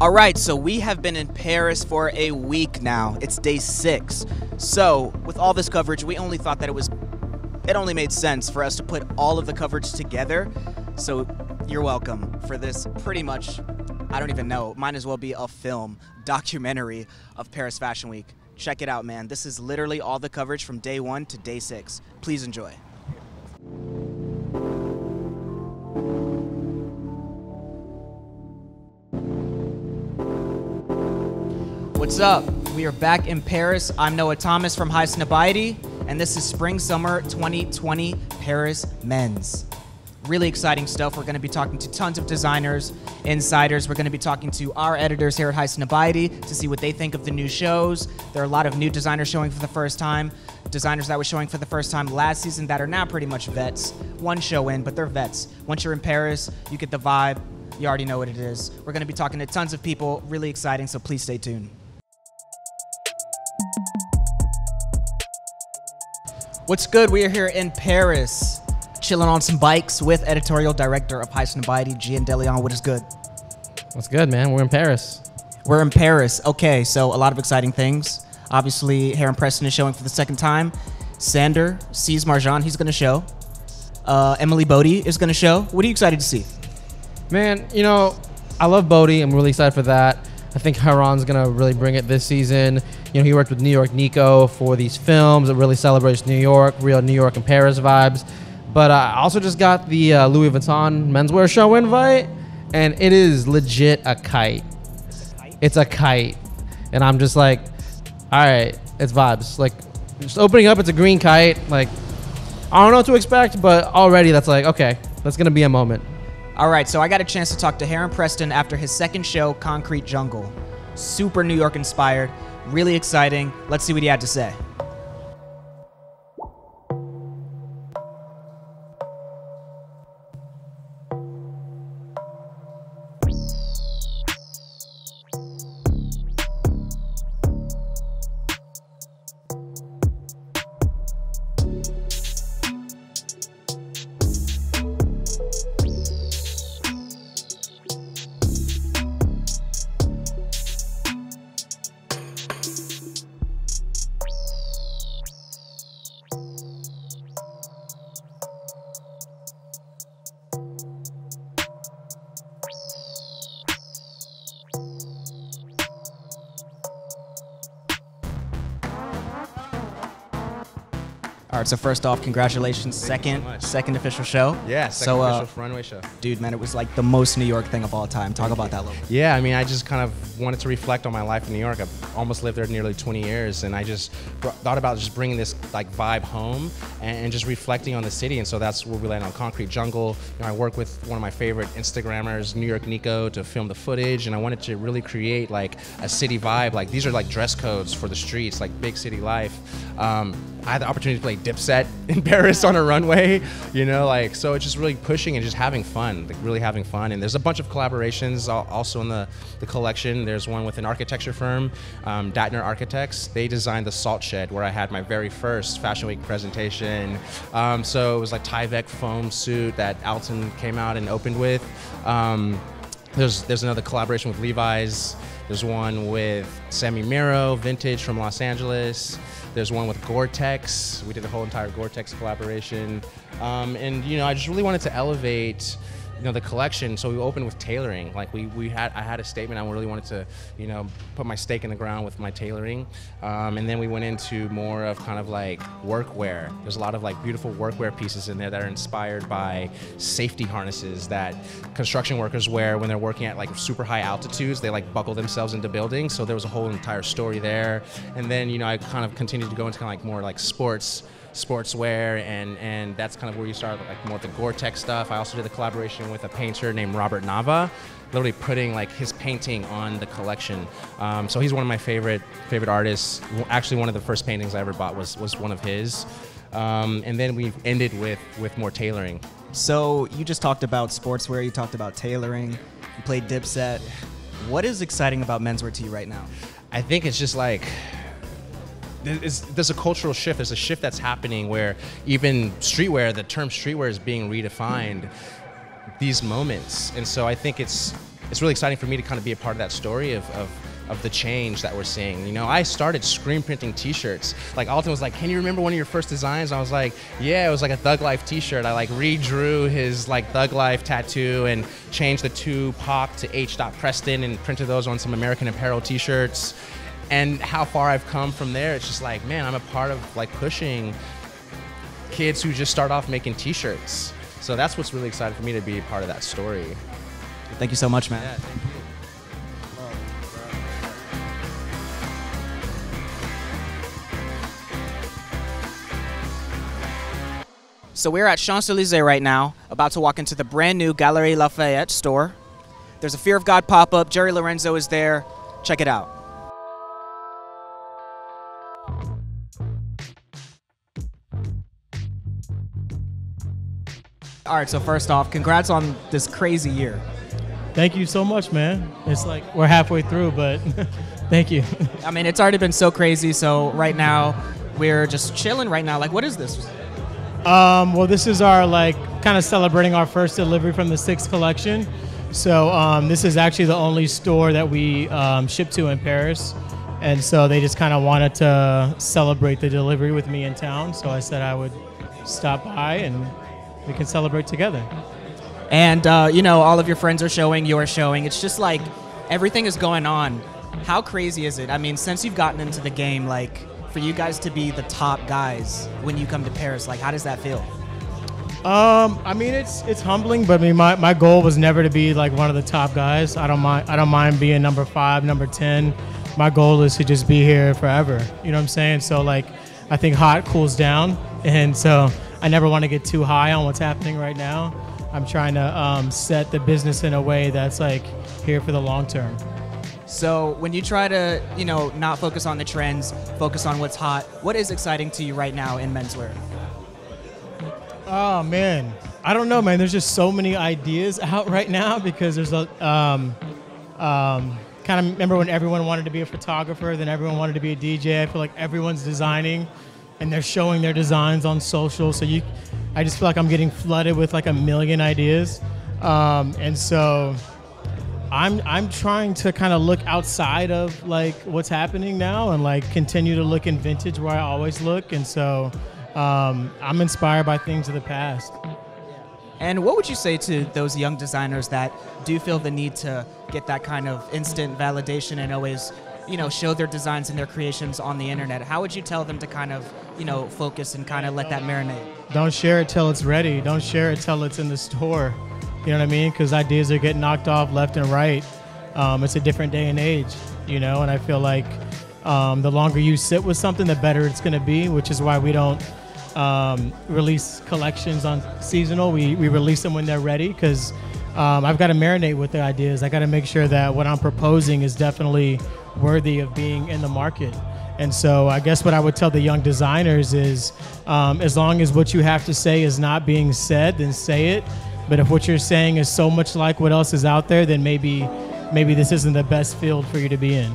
All right, so we have been in Paris for a week now. It's day 6. So with all this coverage, we only thought that it only made sense for us to put all of the coverage together. So you're welcome for this pretty much, I don't even know, might as well be a film, documentary of Paris Fashion Week. Check it out, man. This is literally all the coverage from day 1 to day 6. Please enjoy. What's up? We are back in Paris. I'm Noah Thomas from Highsnobiety, and this is Spring Summer 2020 Paris Men's. Really exciting stuff. We're going to be talking to tons of designers, insiders. We're going to be talking to our editors here at Highsnobiety to see what they think of the new shows. There are a lot of new designers showing for the first time, designers that were showing for the first time last season that are now pretty much vets. One show in, but they're vets. Once you're in Paris, you get the vibe. You already know what it is. We're going to be talking to tons of people. Really exciting, so please stay tuned. What's good? We are here in Paris, chilling on some bikes with editorial director of Highsnobiety, Gian DeLeon. What is good? What's good, man? We're in Paris. We're in Paris. Okay, so a lot of exciting things. Obviously, Heron Preston is showing for the second time. Sander sees Marjan. He's going to show. Emily Bodie is going to show. What are you excited to see? Man, you know, I love Bodie. I'm really excited for that. I think Heron's going to really bring it this season. You know, he worked with New York Nico for these films. It really celebrates New York, real New York and Paris vibes. But I also just got the Louis Vuitton menswear show invite, and it is legit a kite. It's a kite. And I'm just like, all right, it's vibes. Like, just opening up, it's a green kite. Like, I don't know what to expect, but already that's like, okay, that's going to be a moment. All right, so I got a chance to talk to Heron Preston after his second show, Concrete Jungle. Super New York inspired, really exciting. Let's see what he had to say. All right, so first off, congratulations, second official show. Yeah, second official runway show. Dude, man, it was like the most New York thing of all time. Talk about that a little bit. Yeah, I mean, I just kind of wanted to reflect on my life in New York. I've almost lived there nearly 20 years, and I just thought about just bringing this like vibe home and just reflecting on the city, and so that's where we landed on Concrete Jungle. You know, I work with one of my favorite Instagrammers, New York Nico, to film the footage, and I wanted to really create like a city vibe. Like, these are like dress codes for the streets, like big city life. I had the opportunity to play Dipset in Paris on a runway, you know, like, so it's just really pushing and just having fun, like really having fun. And there's a bunch of collaborations also in the collection. There's one with an architecture firm, Datner Architects. They designed the Salt Shed, where I had my very first Fashion Week presentation. So it was like Tyvek foam suit that Alton came out and opened with. There's another collaboration with Levi's. There's one with Sammy Miro, vintage from Los Angeles. There's one with Gore-Tex. We did a whole entire Gore-Tex collaboration. And, you know, I just really wanted to elevate, you know, the collection. So we opened with tailoring. Like, I had a statement. I really wanted to, you know, put my stake in the ground with my tailoring. And then we went into more of kind of like workwear. There's a lot of like beautiful workwear pieces in there that are inspired by safety harnesses that construction workers wear when they're working at like super high altitudes. They like buckle themselves into buildings. So there was a whole entire story there. And then, you know, I kind of continued to go into kind of like more like sportswear, and that's kind of where you start like more with the Gore-Tex stuff. I also did a collaboration with a painter named Robert Nava, literally putting like his painting on the collection. So he's one of my favorite artists. Actually, one of the first paintings I ever bought was one of his. And then we ended with more tailoring. So you just talked about sportswear, you talked about tailoring, you played Dipset. What is exciting about menswear to you right now? I think it's just like, there's a cultural shift. There's a shift that's happening where even the term streetwear is being redefined these moments. And so I think it's it's really exciting for me to kind of be a part of that story of the change that we're seeing. You know, I started screen printing t-shirts. Like Alton was like, can you remember one of your first designs? I was like, yeah, it was like a Thug Life t-shirt. I like redrew his like Thug Life tattoo and changed the 2 Pac to H. Preston and printed those on some American Apparel t-shirts. And how far I've come from there, it's just like, man, I'm a part of like pushing kids who just start off making t-shirts. So that's what's really exciting for me to be a part of that story. Thank you so much, man. Yeah, thank you. So we're at Champs-Élysées right now, about to walk into the brand new Galerie Lafayette store. There's a Fear of God pop-up. Jerry Lorenzo is there. Check it out. All right, so first off, congrats on this crazy year. Thank you so much, man. It's like we're halfway through, but thank you. I mean, it's already been so crazy, so right now we're just chilling right now. Like, what is this? Well, this is our like kind of celebrating our first delivery from the 6th collection. So this is actually the only store that we ship to in Paris. And so they just kind of wanted to celebrate the delivery with me in town. So I said I would stop by and we can celebrate together. And, you know, all of your friends are showing, you're showing. It's just like everything is going on. How crazy is it? I mean, since you've gotten into the game, like, for you guys to be the top guys when you come to Paris, like, how does that feel? I mean, it's humbling, but I mean, my goal was never to be like one of the top guys. I don't mind being number 5, number 10. My goal is to just be here forever. You know what I'm saying? So like, I think hot cools down, and so I never want to get too high on what's happening right now. I'm trying to set the business in a way that's like here for the long term. So when you try to, you know, not focus on the trends, focus on what's hot, what is exciting to you right now in menswear? Oh man, I don't know, man. There's just so many ideas out right now because there's a kind of remember when everyone wanted to be a photographer, then everyone wanted to be a DJ. I feel like everyone's designing and they're showing their designs on social. So I just feel like I'm getting flooded with like a million ideas, and so I'm trying to kind of look outside of like what's happening now and like continue to look in vintage where I always look. And so I'm inspired by things of the past. And what would you say to those young designers that do feel the need to get that kind of instant validation and always, you know, show their designs and their creations on the internet? How would you tell them to kind of, you know, focus and kind of let that marinate? Don't share it till it's ready. Don't share it till it's in the store. You know what I mean? Because ideas are getting knocked off left and right. It's a different day and age, you know, and I feel like the longer you sit with something, the better it's going to be, which is why we don't release collections on seasonal. We release them when they're ready because I've got to marinate with the ideas. I got to make sure that what I'm proposing is definitely worthy of being in the market. And so I guess what I would tell the young designers is as long as what you have to say is not being said, then say it. But if what you're saying is so much like what else is out there, then maybe this isn't the best field for you to be in.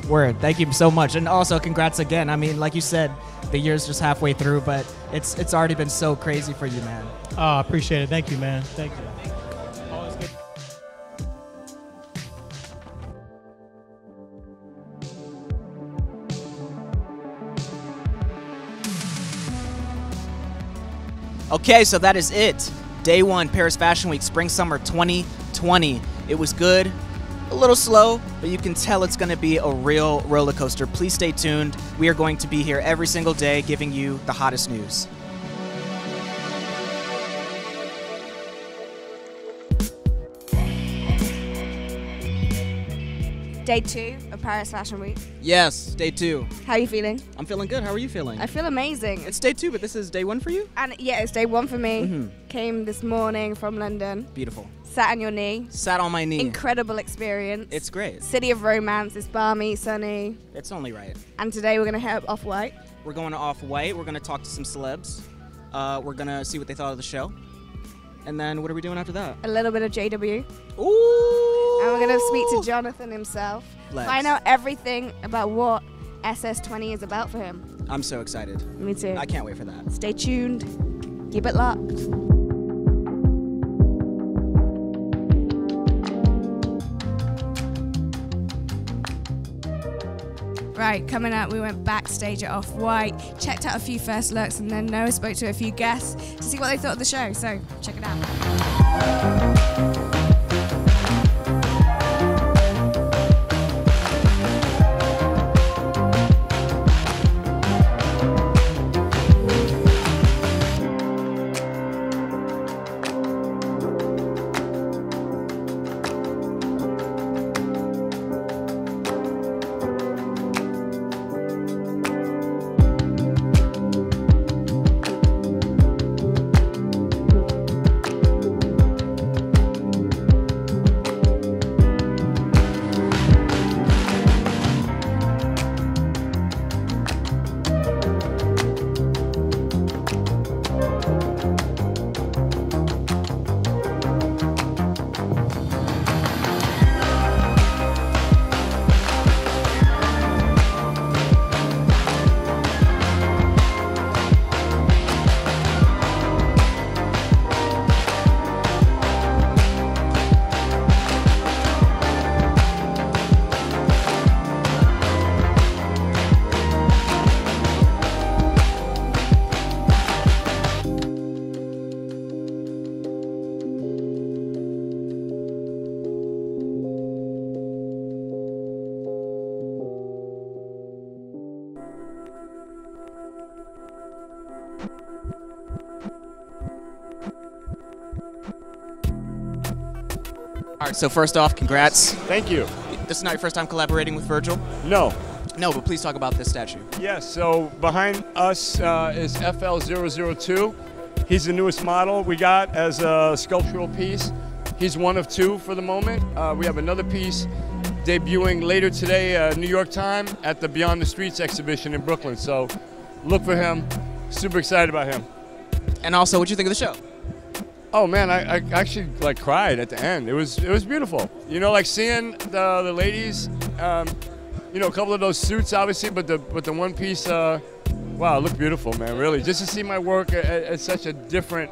Word. Thank you so much. And also congrats again. I mean, like you said, the year's just halfway through, but it's already been so crazy for you, man. Oh, I appreciate it. Thank you, man. Thank you. Always good. Okay, so that is it. Day 1, Paris Fashion Week, Spring Summer 2020. It was good, a little slow, but you can tell it's going to be a real roller coaster. Please stay tuned. We are going to be here every single day giving you the hottest news. Day 2 of Paris Fashion Week. Yes, day 2. How are you feeling? I'm feeling good. How are you feeling? I feel amazing. It's day 2, but this is day 1 for you? And yeah, it's day 1 for me. Came this morning from London. Beautiful. Sat on your knee. Sat on my knee. Incredible experience. It's great. City of romance. It's balmy, sunny. It's only right. And today we're going to head up Off-White. We're going to Off-White. We're going to talk to some celebs. We're going to see what they thought of the show. And then what are we doing after that? A little bit of JW. Ooh! And we're going to speak to Jonathan himself. Let's. Find out everything about what SS20 is about for him. I'm so excited. Me too. I can't wait for that. Stay tuned. Keep it locked. Right, coming up, we went backstage at Off-White, checked out a few first looks, and then Noah spoke to a few guests to see what they thought of the show. So check it out. All right, so first off, congrats. Thank you. This is not your first time collaborating with Virgil? No. No, but please talk about this statue. Yes, so behind us is FL002. He's the newest model we got as a sculptural piece. He's one of two for the moment. We have another piece debuting later today, New York time, at the Beyond the Streets exhibition in Brooklyn. So look for him. Super excited about him. And also, what'd you think of the show? Oh man, I actually like cried at the end. It was beautiful. You know, like seeing the ladies. You know, a couple of those suits, obviously, but the one piece. Wow, it looked beautiful, man. Really, just to see my work at such a different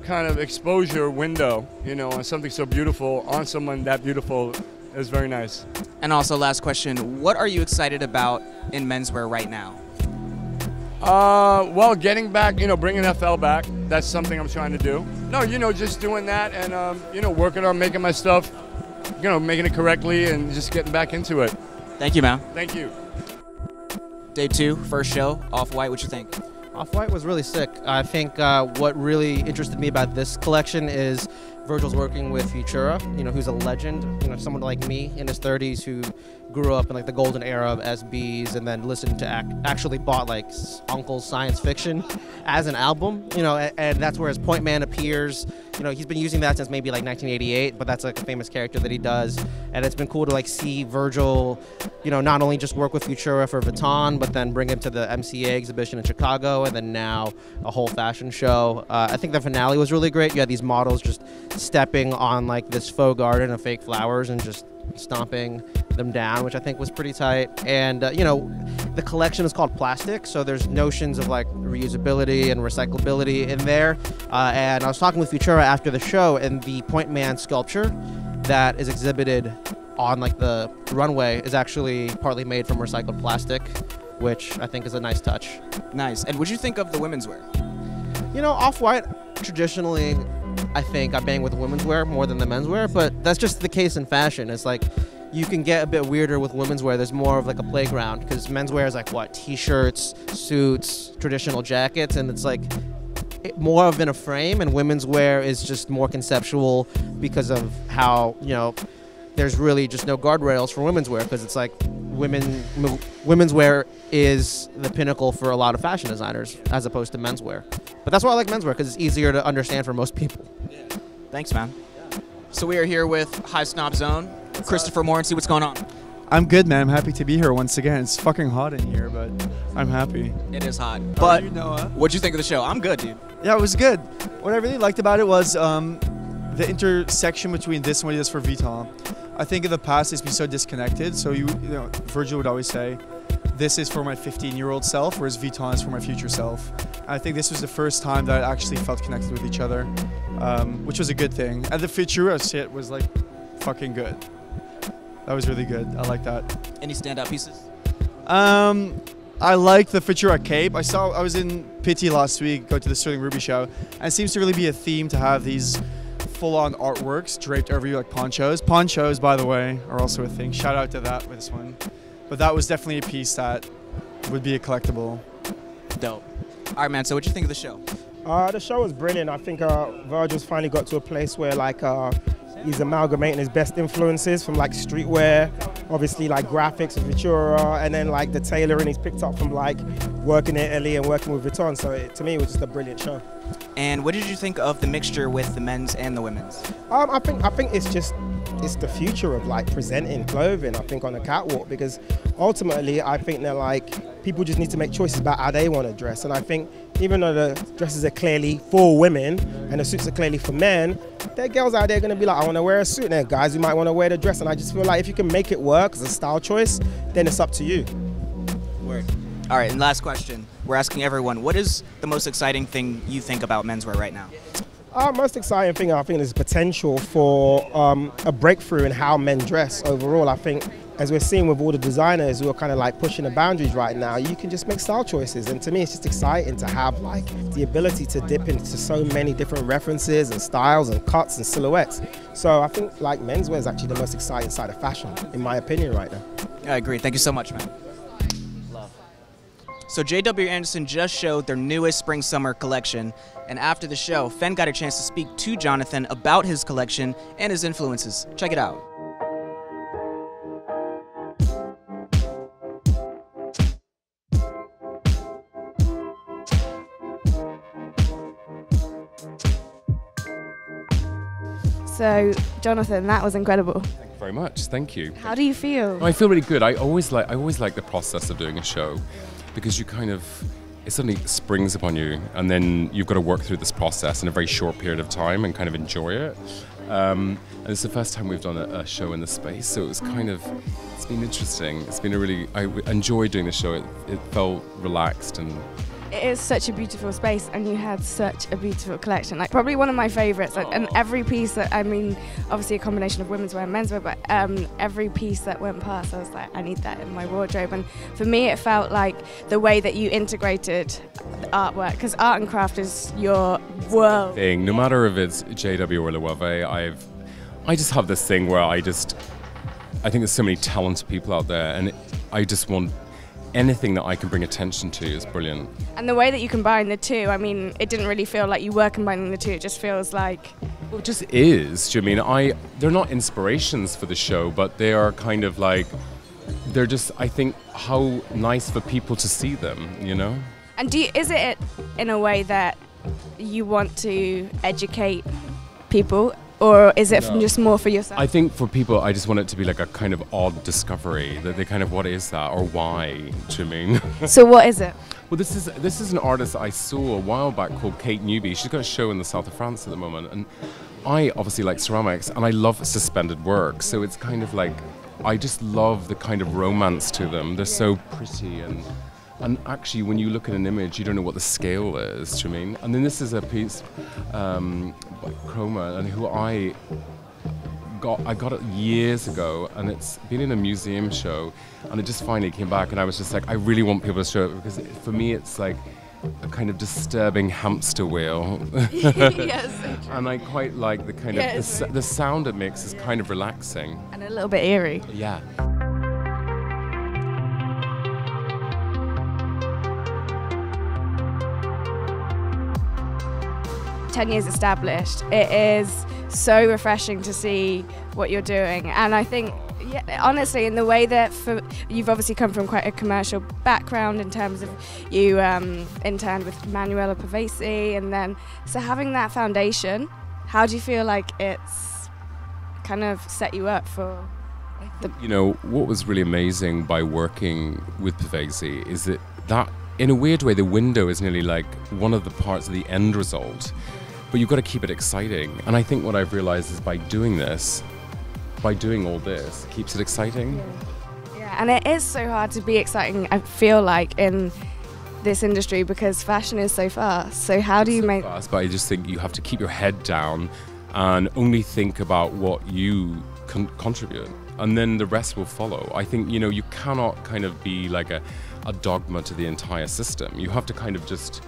kind of exposure window. You know, on something so beautiful on someone that beautiful is very nice. And also, last question: what are you excited about in menswear right now? Well, getting back, you know, bringing FL back, that's something I'm trying to do. No, you know, just doing that and, you know, working on making my stuff, you know, making it correctly and just getting back into it. Thank you, man. Thank you. Day 2, first show, Off-White, what you think? Off-White was really sick. I think what really interested me about this collection is Virgil's working with Futura, you know, who's a legend, you know, someone like me in his 30s who grew up in like the golden era of SBs and then listened to actually bought like Uncle's science fiction as an album, you know, and that's where his Point Man appears. You know, he's been using that since maybe like 1988, but that's like a famous character that he does, and it's been cool to like see Virgil, you know, not only just work with Futura for Vuitton, but then bring him to the MCA exhibition in Chicago, and then now a whole fashion show. I think the finale was really great. You had these models just stepping on like this faux garden of fake flowers and just stomping them down, which I think was pretty tight. And you know, the collection is called Plastic, so there's notions of like reusability and recyclability in there. And I was talking with Futura after the show, and the Point Man sculpture that is exhibited on like the runway is actually partly made from recycled plastic, which I think is a nice touch. Nice. And what'd you think of the women's wear? You know, Off-White traditionally, I think I bang with the women's wear more than the men's wear, but that's just the case in fashion. It's like you can get a bit weirder with women's wear. There's more of like a playground because men's wear is like what, t-shirts, suits, traditional jackets, and it's like more of in a frame, and women's wear is just more conceptual because of how, you know, there's really just no guardrails for women's wear because it's like women's wear is the pinnacle for a lot of fashion designers as opposed to menswear. But that's why I like menswear, because it's easier to understand for most people. Yeah. Thanks, man. So we are here with High Snob Zone, Christopher Morency. What's going on? I'm good, man. I'm happy to be here once again. It's fucking hot in here, but I'm happy. It is hot. How But are you, Noah? what'd you think of the show? I'm good, dude. Yeah, it was good. What I really liked about it was the intersection between this and what he does for Vuitton. I think in the past it's been so disconnected. So you know, Virgil would always say, "This is for my 15-year-old self," whereas Vuitton is for my future self. And I think this was the first time that I actually felt connected with each other, which was a good thing. And the Futura shit was like fucking good. That was really good. I like that. Any standout pieces? I like the Futura cape. I was in Pitti last week, go to the Sterling Ruby show, and it seems to really be a theme to have these full-on artworks draped over you like ponchos. Ponchos, by the way, are also a thing. Shout out to that with this one. But that was definitely a piece that would be a collectible. Dope. All right, man. So, what you think of the show? The show was brilliant. I think Virgil's finally got to a place where like he's amalgamating his best influences from like streetwear, obviously like graphics and Futura, and then like the tailoring he's picked up from like working in Italy and working with Vuitton. So to me, it was just a brilliant show. And what did you think of the mixture with the men's and the women's? I think it's the future of like presenting clothing, I think, on a catwalk, because ultimately I think that like people just need to make choices about how they want to dress. And I think even though the dresses are clearly for women and the suits are clearly for men, there are girls out there going to be like, I want to wear a suit, and there are guys who might want to wear the dress. And I just feel like if you can make it work as a style choice, then it's up to you. Word. All right, and last question. We're asking everyone, what is the most exciting thing you think about menswear right now? Most exciting thing, I think, is potential for a breakthrough in how men dress overall. I think, as we're seeing with all the designers who are kind of like pushing the boundaries right now, you can just make style choices. And to me, it's just exciting to have like the ability to dip into so many different references and styles and cuts and silhouettes. So I think like menswear is actually the most exciting side of fashion, in my opinion, right now. I agree. Thank you so much, man. So JW Anderson just showed their newest spring-summer collection, and after the show, Fen got a chance to speak to Jonathan about his collection and his influences. Check it out. So, Jonathan, that was incredible. Thank you very much. Thank you. How do you feel? I feel really good. I always like the process of doing a show, because you kind of, it suddenly springs upon you, and then you've got to work through this process in a very short period of time and kind of enjoy it. And it's the first time we've done a show in this space, so it was kind of, it's been interesting. It's been I enjoyed doing the show. It felt relaxed and. It is such a beautiful space, and you had such a beautiful collection. Like probably one of my favourites. Like, and every piece that, I mean, obviously a combination of women's wear and menswear, but every piece that went past, I was like, I need that in my wardrobe. And for me, it felt like the way that you integrated the artwork, because art and craft is your world. No matter if it's JW or Loewe, I just have this thing where I think there's so many talented people out there, and I just want. Anything that I can bring attention to is brilliant. And the way that you combine the two, I mean, it didn't really feel like you were combining the two. It just feels like... Well, it just is. Do you mean, they're not inspirations for the show, but they are kind of like, they're just, I think, how nice for people to see them, you know? And is it in a way that you want to educate people? Or is it just more for yourself? I think for people, I just want it to be like a kind of odd discovery. That they kind of, what is that, or why? Do you mean? So what is it? Well, this is an artist I saw a while back called Kate Newby. She's got a show in the south of France at the moment, and I obviously like ceramics, and I love suspended work. So it's kind of like, I just love the kind of romance to them. They're so pretty, and actually, when you look at an image, you don't know what the scale is, do you mean? And then this is a piece by Chroma, and who I got it years ago, and it's been in a museum show, and it just finally came back, and I was just like, I really want people to show it, because for me, it's like a kind of disturbing hamster wheel. Yes. And I quite like the kind of, the sound it makes is kind of relaxing. And a little bit eerie. Yeah. 10 years established, it is so refreshing to see what you're doing. And I think, honestly, in the way that you've obviously come from quite a commercial background in terms of you interned with Manuela Pavesi, and then so having that foundation, how do you feel like it's kind of set you up for the... You know, what was really amazing by working with Pavesi is that in a weird way, the window is nearly like one of the parts of the end result, but you've got to keep it exciting. And I think what I've realized is by doing all this, keeps it exciting. Yeah, and it is so hard to be exciting, I feel like, in this industry, because fashion is so fast. So how do you make... Fast, but I just think you have to keep your head down and only think about what you can contribute, and then the rest will follow. I think, you know, you cannot kind of be like a dogma to the entire system. You have to kind of just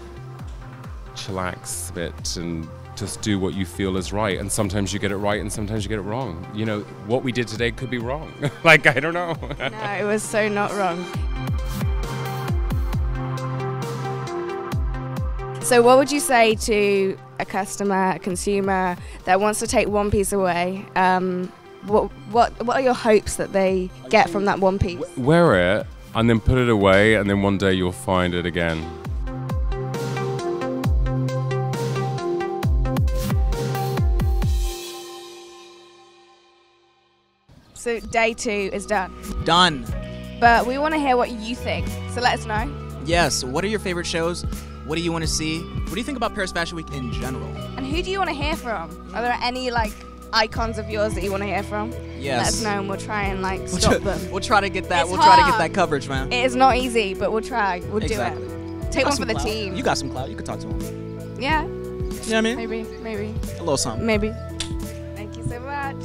chillax a bit and just do what you feel is right, and sometimes you get it right and sometimes you get it wrong. You know, what we did today could be wrong. Like, I don't know. No, it was so not wrong. So what would you say to a customer, a consumer that wants to take one piece away? What are your hopes that they get from that one piece? Wear it and then put it away, and then one day you'll find it again. So day 2 is done. Done. But we want to hear what you think. So let us know. Yes. What are your favorite shows? What do you want to see? What do you think about Paris Fashion Week in general? And who do you want to hear from? Are there any like icons of yours that you want to hear from? Yes. Let us know and we'll try and like stop them. We'll try to get that. It's We'll try to get hard. that coverage, man. It is not easy, but we'll try. We'll Exactly. do it. You Take got one some for the clout. team. You got some clout. You can talk to him. Yeah. You know what I mean? Maybe. A little something. Maybe. Thank you so much.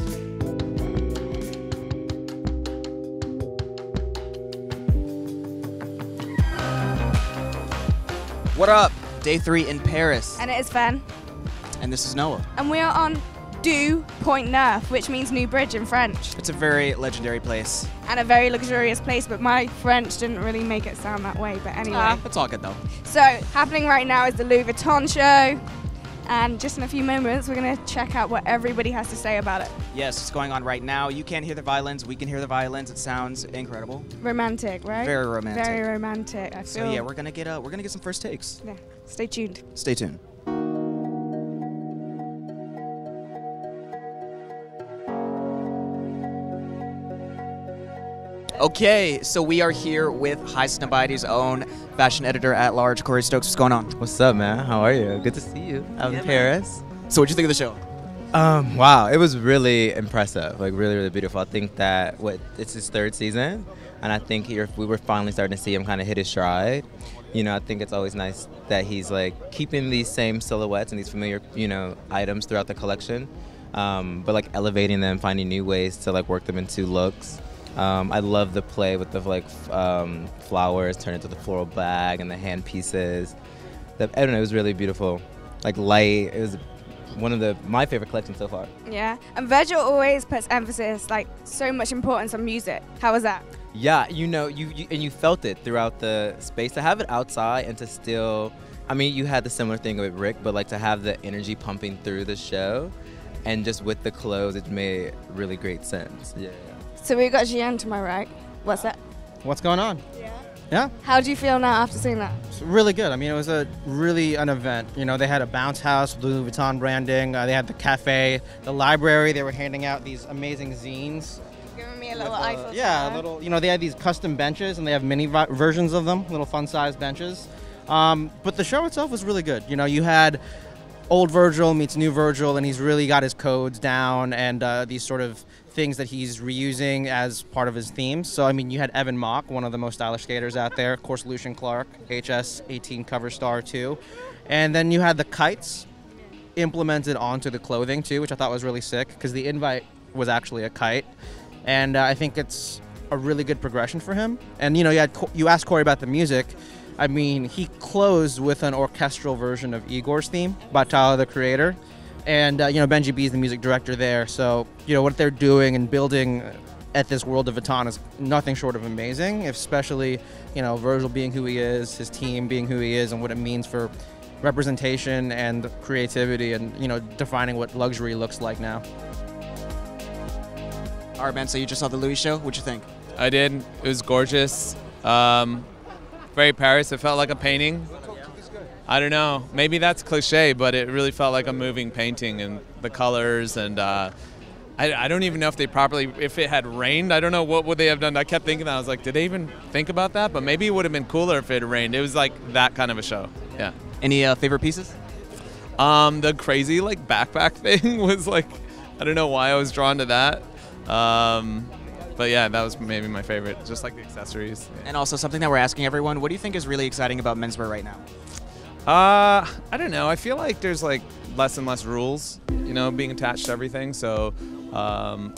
What up? Day 3 in Paris. And it is Fen. And this is Noah. And we are on Du Point Neuf, which means New Bridge in French. It's a very legendary place. And a very luxurious place, but my French didn't really make it sound that way. But anyway. It's all good though. So, happening right now is the Louis Vuitton show. And just in a few moments, we're going to check out what everybody has to say about it. Yes, it's going on right now. You can't hear the violins. We can hear the violins. It sounds incredible. Romantic, right? Very romantic. Very romantic. I feel. So yeah, we're gonna get some first takes. Yeah. Stay tuned. Stay tuned. Okay, so we are here with Highsnobiety's own fashion editor at large, Corey Stokes. What's going on? What's up, man? How are you? Good to see you out in Paris. So what'd you think of the show? Wow, it was really impressive. Like really, really beautiful. I think that it's his 3rd season, and I think we were finally starting to see him kind of hit his stride. You know, I think it's always nice that he's like keeping these same silhouettes and these familiar, you know, items throughout the collection, but like elevating them, finding new ways to like work them into looks. I love the play with the like flowers turned into the floral bag and the hand pieces. I don't know, it was really beautiful. Like light. It was one of my favorite collections so far. Yeah, and Virgil always puts emphasis, like so much importance on music. How was that? Yeah, you know, you felt it throughout the space. To have it outside and to still, I mean, you had the similar thing with Rick, but like to have the energy pumping through the show, and just with the clothes, it made really great sense. Yeah. So we got Gian to my right. What's that? What's going on? Yeah, How do you feel now after seeing that? it's really good. I mean, it was really an event. You know, they had a bounce house, Louis Vuitton branding. They had the cafe, the library. They were handing out these amazing zines. Giving me a little Eiffel Yeah, Tower. little. You know, they had these custom benches, and they have mini versions of them, little fun-sized benches. But the show itself was really good. You know, you had old Virgil meets new Virgil, and he's really got his codes down and these sort of things that he's reusing as part of his themes. So, I mean, you had Evan Mock, one of the most stylish skaters out there. Of course, Lucian Clark, HS18 cover star, too. And then you had the kites implemented onto the clothing, too, which I thought was really sick because the invite was actually a kite. And I think it's a really good progression for him. And, you know, you asked Corey about the music. I mean, he closed with an orchestral version of Igor's theme by Tyler, the Creator. And, you know, Benji B is the music director there. So, you know, what they're doing and building at this world of Vuitton is nothing short of amazing, especially, you know, Virgil being who he is, his team being who he is, and what it means for representation and creativity and, you know, defining what luxury looks like now. All right, man, so you just saw the Louis show. What'd you think? I did. It was gorgeous. Very Paris. It felt like a painting. I don't know. Maybe that's cliche, but it really felt like a moving painting, and the colors, and I don't even know if if it had rained, I don't know what would they have done. I kept thinking that. I was like, did they even think about that? But maybe it would have been cooler if it had rained. It was like that kind of a show. Yeah. Any favorite pieces? The crazy like backpack thing was like, I don't know why I was drawn to that. But yeah, that was maybe my favorite, just like the accessories. Yeah. And also something that we're asking everyone, what do you think is really exciting about menswear right now? I don't know. I feel like there's like less and less rules, you know, being attached to everything. So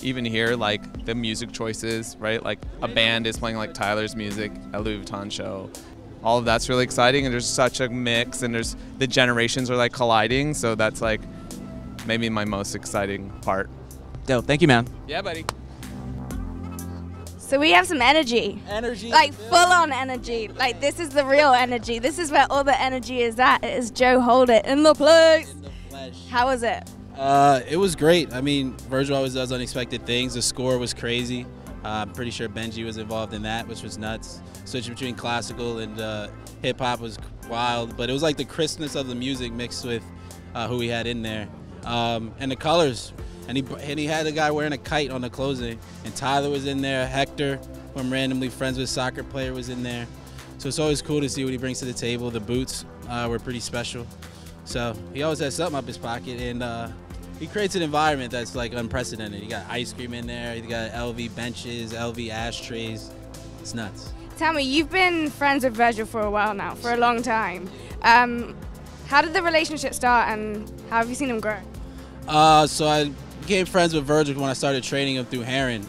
even here, like the music choices, right? Like a band is playing like Tyler's music at Louis Vuitton show. All of that's really exciting, and there's such a mix, and there's the generations are like colliding. So that's like maybe my most exciting part. Dope. Thank you, man. Yeah, buddy. So we have some energy. Energy. Like full-on energy. Like this is the real energy. This is where all the energy is at. It is Joe Hold It in the place. How was it? It was great. I mean, Virgil always does unexpected things. The score was crazy. I'm pretty sure Benji was involved in that, which was nuts. Switching between classical and hip-hop was wild, but it was like the crispness of the music mixed with who we had in there. And the colors. And he had a guy wearing a kite on the closing. And Tyler was in there. Hector, who I'm randomly friends with, soccer player, was in there. So it's always cool to see what he brings to the table. The boots were pretty special. So he always has something up his pocket. And he creates an environment that's like unprecedented. You got ice cream in there. You got LV benches, LV ashtrays. It's nuts. Tell me, you've been friends with Virgil for a while now, for a long time. How did the relationship start, and how have you seen him grow? So I became friends with Virgil when I started training him through Heron.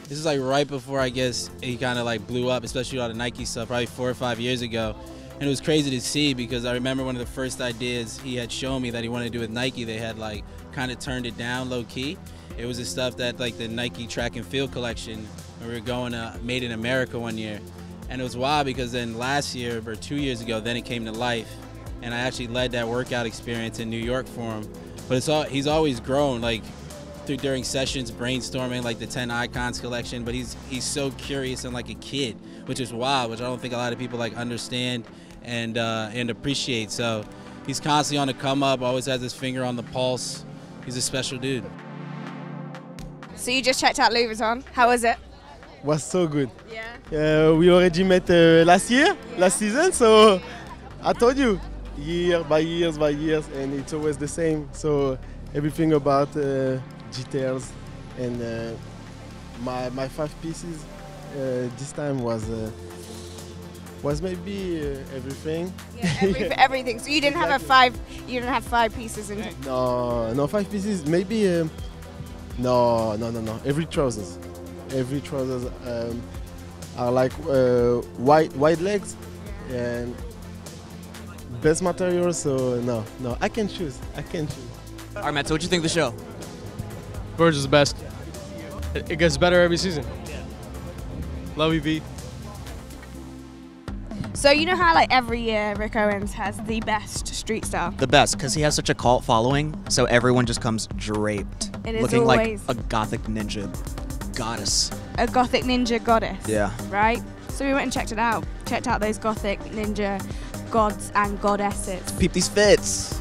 This is like right before, I guess, he kind of like blew up, especially all the Nike stuff, probably 4 or 5 years ago. And it was crazy to see, because I remember one of the first ideas he had shown me that he wanted to do with Nike, they had like kind of turned it down low key. It was the stuff that like the Nike track and field collection, when we were going to Made in America one year. And it was wild, because then last year or 2 years ago, then it came to life. And I actually led that workout experience in New York for him. But he's always grown, like during sessions, brainstorming like the 10 Icons collection. But he's so curious and like a kid, which is wild, which I don't think a lot of people like understand and appreciate. So he's constantly on the come up, always has his finger on the pulse. He's a special dude. So you just checked out Louis Vuitton. How was it? Was so good. Yeah. We already met last season. So I told you, year by years by years, and it's always the same. So everything about details and my 5 pieces this time was maybe everything. Yeah, everything. So you didn't have you didn't have 5 pieces in it. No, 5 pieces. Maybe no. Every trousers are like wide legs and best material. So no, I can choose. All right, Matt. So what you think of the show? Virgil's the best. It gets better every season. Love you, V. So you know how like every year Rick Owens has the best street style? The best, because he has such a cult following, so everyone just comes draped. It is looking always like a gothic ninja goddess. a gothic ninja goddess. Yeah. Right? So we went and checked it out. Checked out those gothic ninja gods and goddesses. Peep these fits.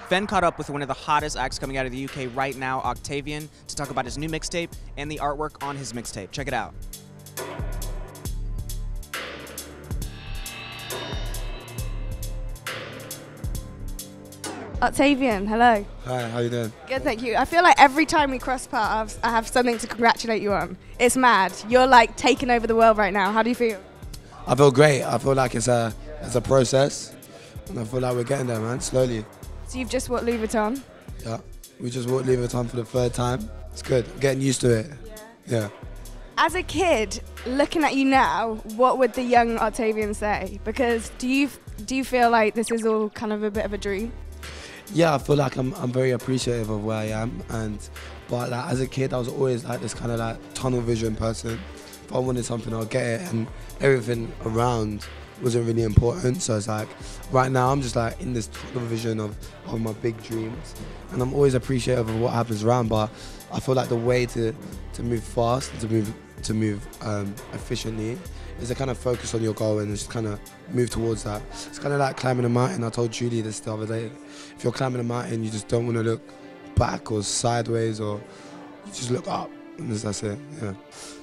Fen caught up with one of the hottest acts coming out of the UK right now, Octavian, to talk about his new mixtape and the artwork on his mixtape. Check it out. Octavian, hello. Hi, how you doing? Good, thank you. I feel like every time we cross paths, I have something to congratulate you on. It's mad. You're like taking over the world right now. How do you feel? I feel great. I feel like it's a process, and I feel like we're getting there, man, slowly. So you've just bought Louis Vuitton? Yeah, we just bought Louis Vuitton for the 3rd time. It's good. I'm getting used to it. Yeah. As a kid, looking at you now, what would the young Octavian say? Because do you feel like this is all kind of a bit of a dream? Yeah, I feel like I'm very appreciative of where I am, but like as a kid, I was always like this kind of like tunnel vision person. if I wanted something, I'll get it, and everything around wasn't really important. So it's like, right now I'm just like in this tunnel vision of my big dreams, and I'm always appreciative of what happens around, but I feel like the way to move fast, to move efficiently, is to kind of focus on your goal and just kind of move towards that. It's kind of like climbing a mountain. I told Julie this the other day. If you're climbing a mountain, you just don't want to look back or sideways, or you just look up, and that's it, yeah.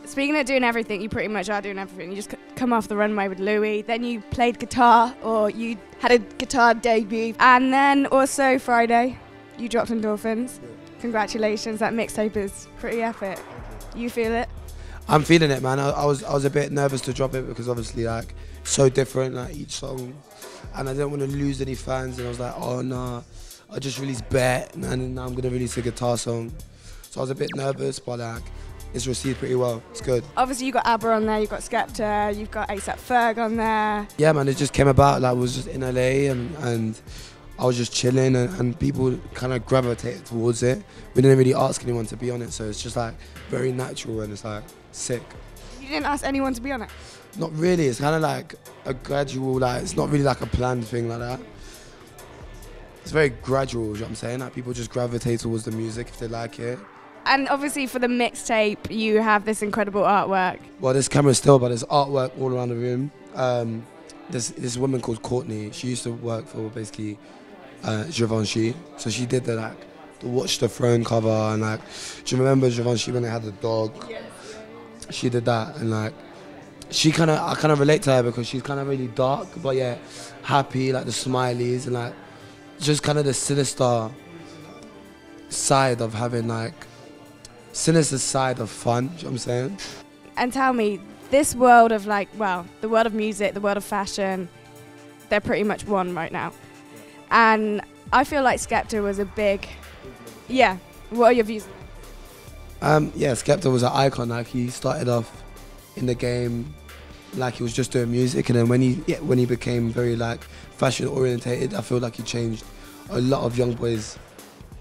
Speaking of doing everything, you pretty much are doing everything. You just come off the runway with Louis, then you played guitar, or you had a guitar debut, and then also Friday, you dropped Endorphins. Congratulations, that mixtape is pretty epic. You feel it? I'm feeling it, man. I was a bit nervous to drop it because obviously, like, so different, like, each song, and I didn't want to lose any fans, and I was like, oh no, I just released Bet, and now I'm gonna release a guitar song. So I was a bit nervous, but like, it's received pretty well. It's good. Obviously, you got ABBA on there, you've got Skepta, you've got A$AP Ferg on there. Yeah, man, it just came about. Like, I was just in LA, and I was just chilling, and people kind of gravitated towards it. We didn't really ask anyone to be on it, so it's just like very natural, and it's like sick. You didn't ask anyone to be on it? Not really. It's kind of like a gradual, like, it's not really like a planned thing like that. It's very gradual, you know what I'm saying? Like, people just gravitate towards the music if they like it. And obviously for the mixtape, you have this incredible artwork. Well, there's camera still, but there's artwork all around the room. There's this woman called Courtney. She used to work for basically Givenchy. So she did the Watch the Throne cover, and like, do you remember Givenchy when they had the dog? Yes. She did that, and like, I kind of relate to her because she's kind of really dark, but yeah, happy, like the smileys, and like, just kind of the sinister side of having like, sinister side of fun, do you know what I'm saying? And tell me, this world of like, well, the world of music, the world of fashion, they're pretty much one right now. And I feel like Skepta was a big, yeah, what are your views? Yeah, Skepta was an icon. Like, he started off in the game like he was just doing music, and then when he became very like fashion orientated, I feel like he changed a lot of young boys'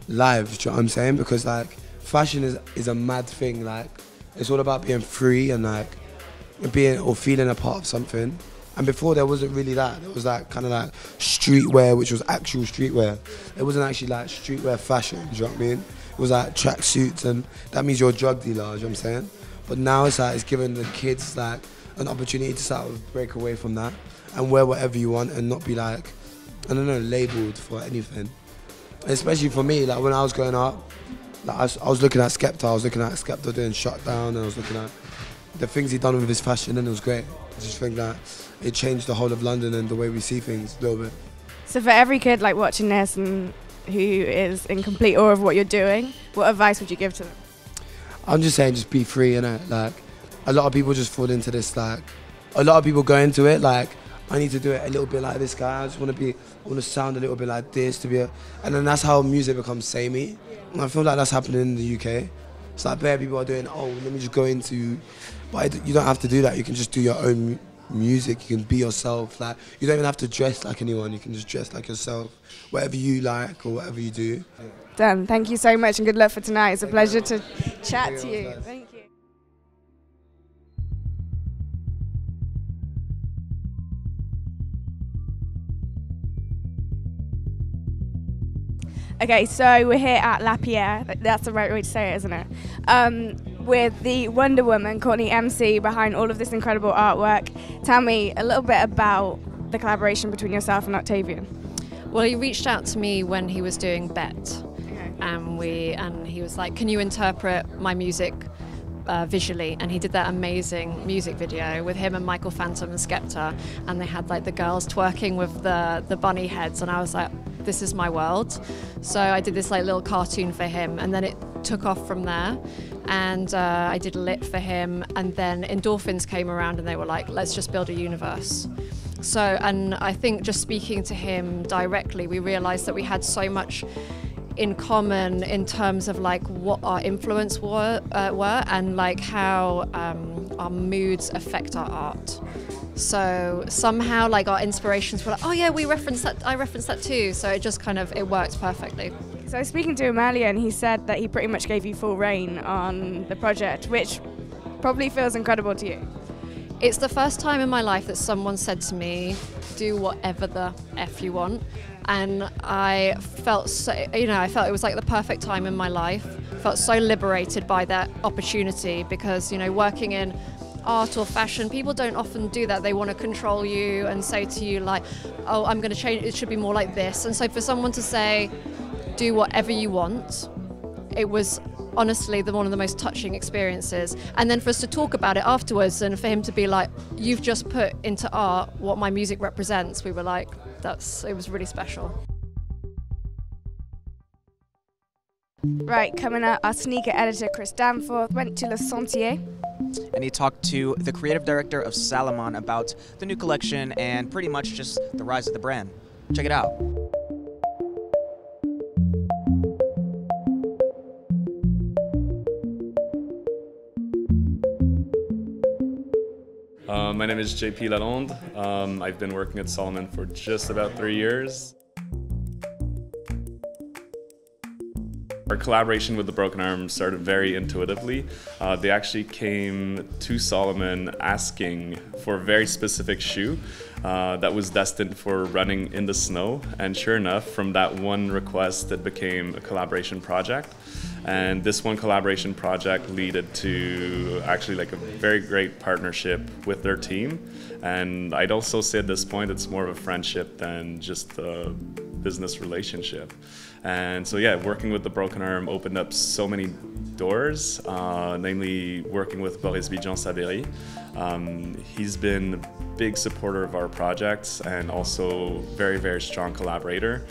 lives, do you know what I'm saying? Because like, fashion is a mad thing. Like, it's all about being free and like being or feeling a part of something. And before, there wasn't really that. There was like kind of like streetwear, which was actual streetwear. It wasn't actually like streetwear fashion, do you know what I mean? It was like tracksuits, and that means you're a drug dealer, do you know what I'm saying? But now it's like, it's giving the kids like an opportunity to sort of break away from that and wear whatever you want and not be like, I don't know, labeled for anything. Especially for me, like when I was growing up, like I was looking at Skepta, I was looking at Skepta doing Shutdown, and I was looking at the things he'd done with his fashion, and it was great. I just think that it changed the whole of London and the way we see things a little bit. So for every kid like watching this and who is in complete awe of what you're doing, what advice would you give to them? I'm just saying, just be free, innit? Like, a lot of people just fall into this, like, a lot of people go into it like, I need to do it a little bit like this guy, I want to sound a little bit like this, and then that's how music becomes samey. And I feel like that's happening in the UK. It's like, bare people are doing, oh, let me just go into, but you don't have to do that. You can just do your own music, you can be yourself. Like, you don't even have to dress like anyone, you can just dress like yourself, whatever you like or whatever you do. Dan, thank you so much and good luck for tonight. It's a pleasure to chat to you. Thank you. Okay, so we're here at La Pierre, that's the right way to say it, isn't it? With the Wonder Woman, Courtney MC, behind all of this incredible artwork. Tell me a little bit about the collaboration between yourself and Octavian. Well, he reached out to me when he was doing Bet, and he was like, can you interpret my music visually? And he did that amazing music video with him and Michael Phantom and Skepta, and they had like the girls twerking with the bunny heads, and I was like, this is my world. So I did this like little cartoon for him, and then it took off from there, and I did lit for him, and then Endorphins came around and they were like, let's just build a universe. So, and I think just speaking to him directly, we realized that we had so much in common in terms of like what our influence were and like how our moods affect our art. So somehow like our inspirations were like, oh yeah, we referenced that, I referenced that too. So it just kind of, it worked perfectly. So I was speaking to him earlier and he said that he pretty much gave you full reign on the project, which probably feels incredible to you. It's the first time in my life that someone said to me, do whatever the F you want. And I felt so, I felt it was like the perfect time in my life. Felt so liberated by that opportunity because, working in art or fashion, people don't often do that. They want to control you and say to you like, oh, I'm going to change, it should be more like this. And so for someone to say, do whatever you want, it was honestly one of the most touching experiences. And then for us to talk about it afterwards and for him to be like, you've just put into art what my music represents, we were like, it was really special. Right, coming up, our sneaker editor Chris Danforth went to Le Sentier. And he talked to the creative director of Salomon about the new collection and pretty much just the rise of the brand. Check it out. My name is JP Lalonde. I've been working at Salomon for just about 3 years. Our collaboration with the Broken Arm started very intuitively. They actually came to Salomon asking for a very specific shoe that was destined for running in the snow. And sure enough, from that one request, it became a collaboration project. And this one collaboration project led to actually like a very great partnership with their team. And I'd also say at this point, it's more of a friendship than just a business relationship. And so yeah, working with the Broken Arm opened up so many doors, namely working with Boris Vijan-Saberi. He's been a big supporter of our projects and also very, very strong collaborator.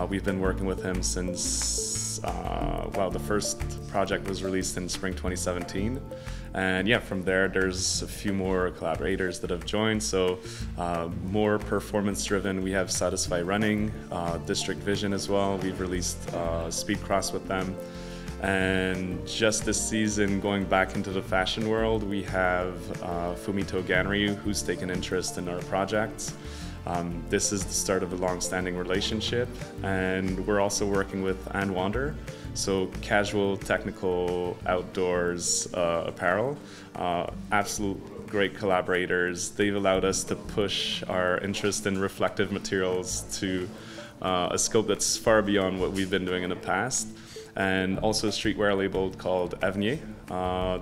We've been working with him since the first project was released in spring 2017. And yeah, from there's a few more collaborators that have joined. So more performance driven, we have Satisfy Running, District Vision as well. We've released Speed Cross with them. And just this season, going back into the fashion world, we have Fumito Ganryu, who's taken interest in our projects. This is the start of a long-standing relationship, and we're also working with Ann Wander, so casual, technical, outdoors apparel. Absolute great collaborators. They've allowed us to push our interest in reflective materials to a scope that's far beyond what we've been doing in the past. And also a streetwear label called Avenir,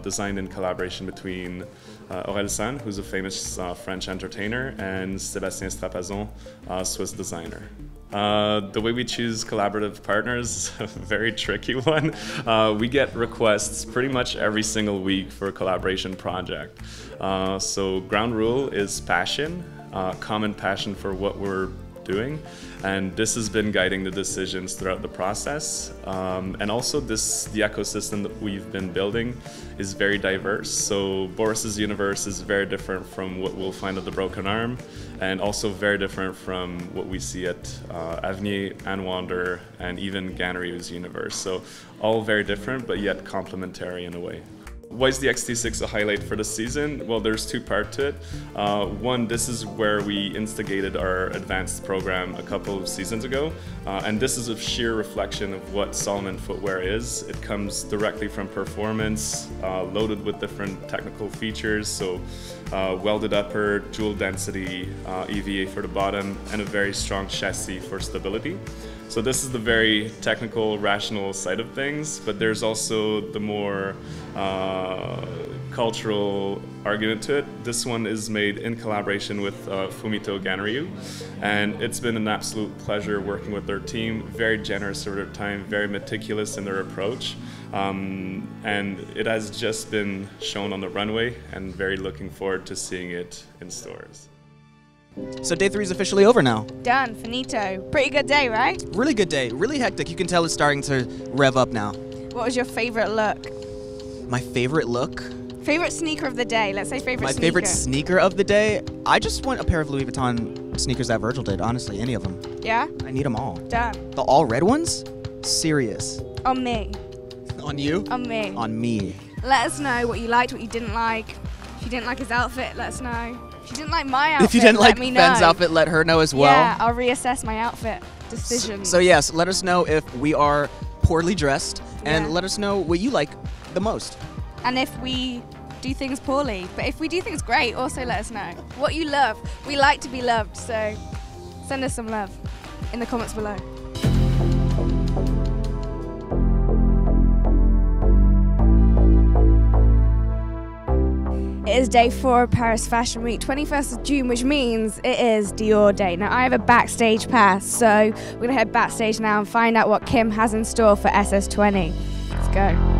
designed in collaboration between Aurel San, who's a famous French entertainer, and Sébastien Strapazon, Swiss designer. The way we choose collaborative partners is a very tricky one. We get requests pretty much every single week for a collaboration project. So ground rule is passion, common passion for what we're doing, and this has been guiding the decisions throughout the process. And also the ecosystem that we've been building is very diverse. So Boris's universe is very different from what we'll find at the Broken Arm, and also very different from what we see at Avenir, Ann Wander, and even Ganryu's universe. So all very different, but yet complementary in a way. Why is the XT6 a highlight for the season? Well, there's two parts to it. One, this is where we instigated our advanced program a couple of seasons ago, and this is a sheer reflection of what Salomon footwear is. It comes directly from performance, loaded with different technical features, so welded upper, dual density EVA for the bottom, and a very strong chassis for stability. So this is the very technical, rational side of things, but there's also the more cultural argument to it. This one is made in collaboration with Fumito Ganryu, and it's been an absolute pleasure working with their team. Very generous with their time, very meticulous in their approach, and it has just been shown on the runway, and very looking forward to seeing it in stores. So day 3 is officially over now. Done, finito. Pretty good day, right? Really good day, really hectic. You can tell it's starting to rev up now. What was your favorite look? My favorite look? Favorite sneaker of the day. Let's say favorite sneaker. My favorite sneaker of the day? I just want a pair of Louis Vuitton sneakers that Virgil did, honestly, any of them. Yeah? I need them all. Done. The all red ones? Serious. On me. On you? On me. On me. Let us know what you liked, what you didn't like. If you didn't like his outfit, let us know. If you didn't like my outfit, if you didn't like let me Ben's know. outfit, let her know as well. Yeah, I'll reassess my outfit decision. So yes, let us know if we are poorly dressed, and let us know what you like the most. And if we do things poorly. But if we do things great, also let us know what you love. We like to be loved, so send us some love in the comments below. It is day 4 of Paris Fashion Week, 21st of June, which means it is Dior Day. Now, I have a backstage pass, so we're going to head backstage now and find out what Kim has in store for SS20. Let's go.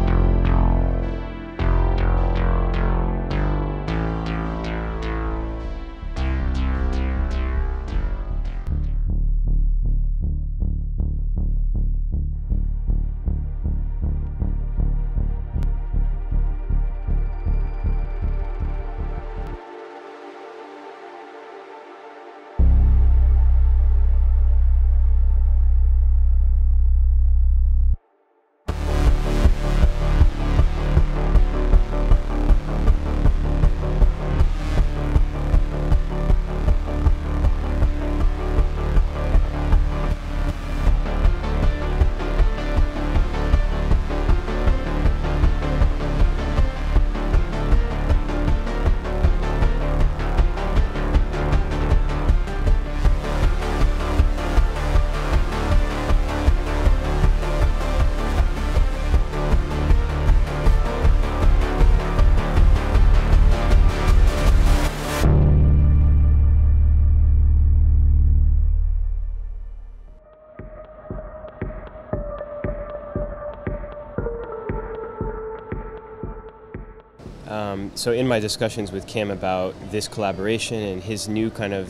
So in my discussions with Kim about this collaboration and his new kind of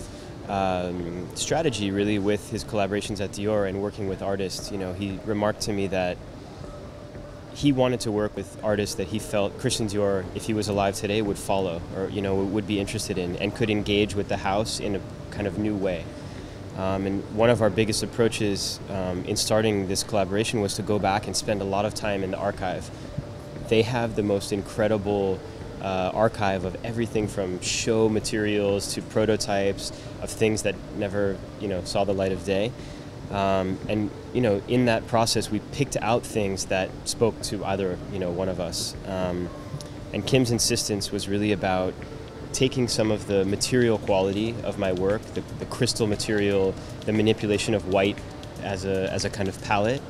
strategy really with his collaborations at Dior and working with artists, you know, he remarked to me that he wanted to work with artists that he felt Christian Dior, if he was alive today, would follow or, you know, would be interested in and could engage with the house in a kind of new way. And one of our biggest approaches in starting this collaboration was to go back and spend a lot of time in the archive. They have the most incredible archive of everything from show materials to prototypes of things that never, you know, saw the light of day. And, you know, in that process, we picked out things that spoke to either, you know, one of us. And Kim's insistence was really about taking some of the material quality of my work, the crystal material, the manipulation of white as a kind of palette.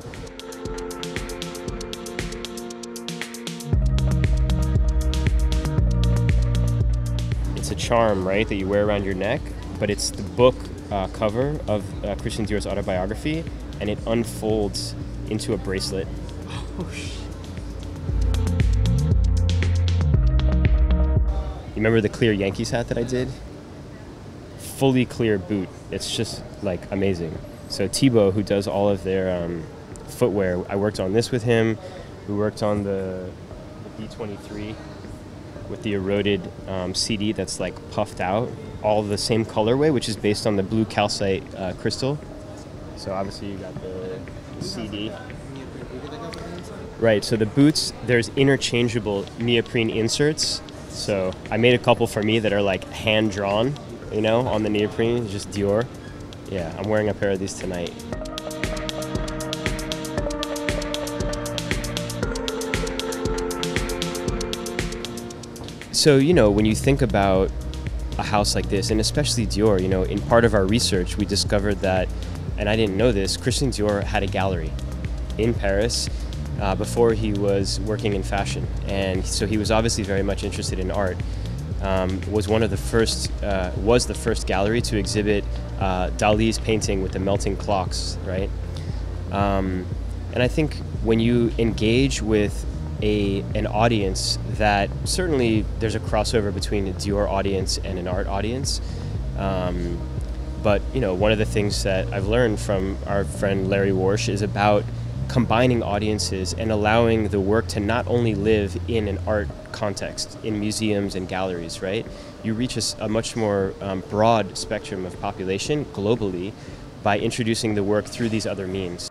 It's a charm, right, that you wear around your neck, but it's the book cover of Christian Dior's autobiography, and it unfolds into a bracelet. Oh, you remember the clear Yankees hat that I did? Fully clear boot. It's just like amazing. So Thibaut, who does all of their footwear, I worked on this with him. We worked on the B23 with the eroded CD that's like puffed out, all the same colorway, which is based on the blue calcite crystal. So obviously you got the CD. Right, so the boots, there's interchangeable neoprene inserts. So I made a couple for me that are like hand-drawn, you know, on the neoprene, just Dior. Yeah, I'm wearing a pair of these tonight. So, you know, when you think about a house like this, and especially Dior, you know, in part of our research, we discovered that, and I didn't know this, Christian Dior had a gallery in Paris before he was working in fashion. And so he was obviously very much interested in art. Was the first gallery to exhibit Dali's painting with the melting clocks, right? And I think when you engage with an audience that certainly there's a crossover between a Dior audience and an art audience. But, you know, one of the things that I've learned from our friend Larry Warsh is about combining audiences and allowing the work to not only live in an art context, in museums and galleries, right? You reach a much more broad spectrum of population globally by introducing the work through these other means.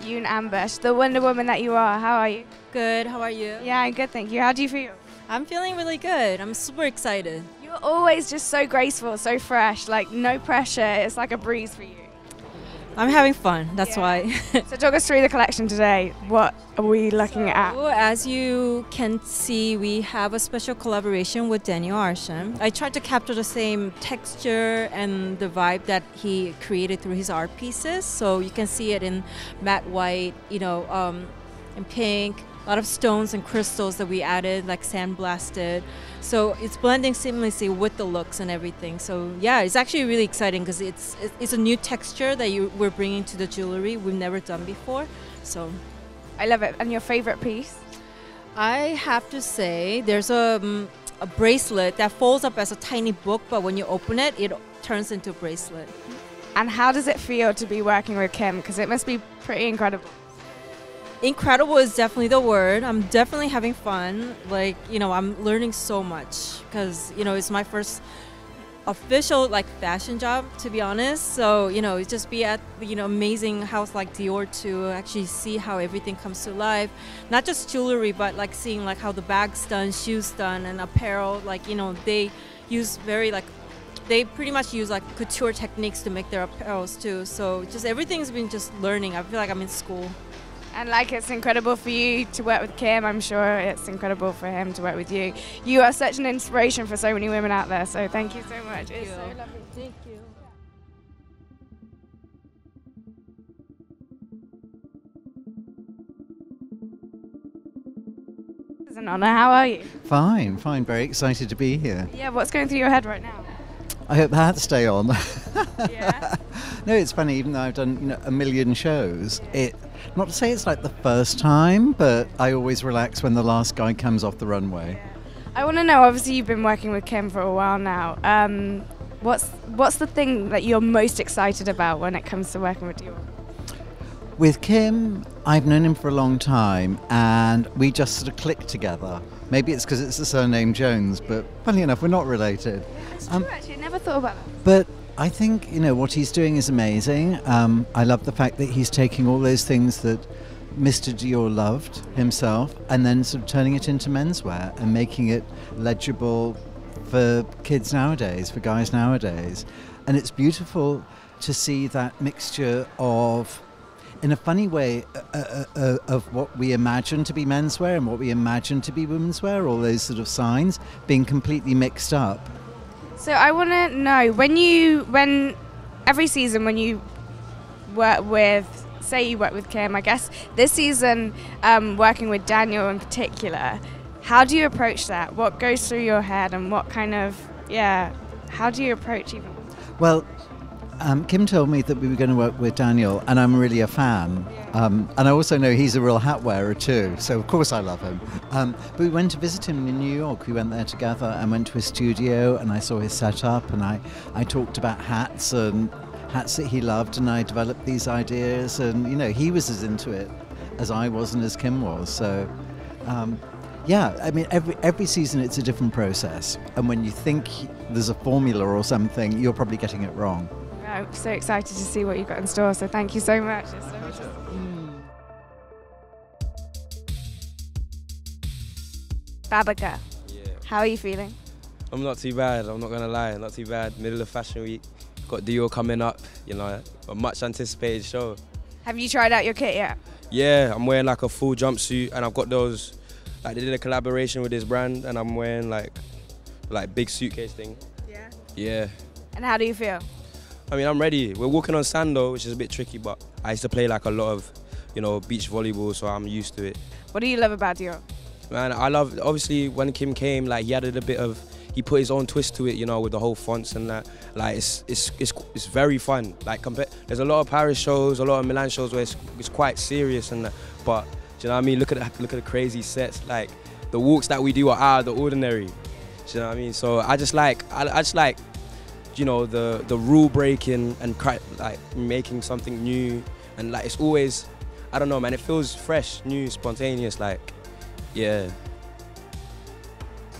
Yoon Ambush, the Wonder Woman that you are. How are you? Good, how are you? Yeah, I'm good, thank you. How do you feel? I'm feeling really good. I'm super excited. You're always just so graceful, so fresh, like no pressure. It's like a breeze for you. I'm having fun. That's why. So talk us through the collection today. What are we looking at? So, as you can see, we have a special collaboration with Daniel Arsham. I tried to capture the same texture and the vibe that he created through his art pieces. So you can see it in matte white, you know, in pink. A lot of stones and crystals that we added, like sandblasted. So it's blending seamlessly with the looks and everything. So yeah, it's actually really exciting because it's a new texture that we're bringing to the jewelry we've never done before. So I love it. And your favorite piece? I have to say there's a bracelet that folds up as a tiny book, but when you open it, it turns into a bracelet. And how does it feel to be working with Kim? Because it must be pretty incredible. Incredible is definitely the word. I'm definitely having fun. Like, you know, I'm learning so much because, you know, it's my first official like fashion job, to be honest. So, you know, just be at, you know, amazing house like Dior to actually see how everything comes to life. Not just jewelry, but like seeing like how the bag's done, shoes done, and apparel. Like, you know, they use they pretty much use like couture techniques to make their apparels too. So just everything's been just learning. I feel like I'm in school. And like it's incredible for you to work with Kim, I'm sure it's incredible for him to work with you. You are such an inspiration for so many women out there, so thank you so much. It's so lovely. Thank you. It's an honor. How are you? Fine, fine. Very excited to be here. Yeah, what's going through your head right now? I hope the hats stay on. Yeah. No, it's funny. Even though I've done, you know, a million shows, not to say it's like the first time, but I always relax when the last guy comes off the runway. I want to know. Obviously, you've been working with Kim for a while now. What's the thing that you're most excited about when it comes to working with Dior? With Kim, I've known him for a long time, and we just sort of clicked together. Maybe it's because it's the surname Jones, but funny enough, we're not related. It's true, actually. I never thought about that. But I think, you know, what he's doing is amazing. I love the fact that he's taking all those things that Mr. Dior loved himself and then sort of turning it into menswear and making it legible for kids nowadays, for guys nowadays. And it's beautiful to see that mixture of, in a funny way, of what we imagine to be menswear and what we imagine to be women's wear, all those sort of signs being completely mixed up. So I want to know, when every season when you work with, say you work with Kim, I guess this season working with Daniel in particular, how do you approach that? What goes through your head and what kind of, how do you approach even? Well, Kim told me that we were going to work with Daniel, and I'm really a fan. And I also know he's a real hat wearer too, so of course I love him. But we went to visit him in New York. We went there together and went to his studio, and I saw his setup, and I talked about hats and hats that he loved, and I developed these ideas, and, you know, he was as into it as I was and as Kim was. So, yeah, I mean, every season it's a different process, and when you think there's a formula or something, you're probably getting it wrong. I'm so excited to see what you've got in store, so thank you so much. It's so much Babaca, how are you feeling? I'm not too bad, I'm not gonna lie, not too bad. Middle of Fashion Week, got Dior coming up, you know, a much anticipated show. Have you tried out your kit yet? Yeah, I'm wearing like a full jumpsuit, and I've got those, like they did a collaboration with this brand, and I'm wearing like big suitcase thing. Yeah? Yeah. And how do you feel? I mean, I'm ready. We're walking on sand though, which is a bit tricky, but I used to play like a lot of, you know, beach volleyball, so I'm used to it. What do you love about Dior? Man, I love, obviously when Kim came, like he added a bit of, he put his own twist to it, you know, with the whole fonts and that. Like it's very fun. Like there's a lot of Paris shows, a lot of Milan shows where it's quite serious and that. But do you know what I mean? Look at the crazy sets. Like the walks that we do are out of the ordinary. Do you know what I mean? So I just like, you know, the rule breaking and like making something new, and like it's always, I don't know, man. It feels fresh, new, spontaneous. Like, yeah.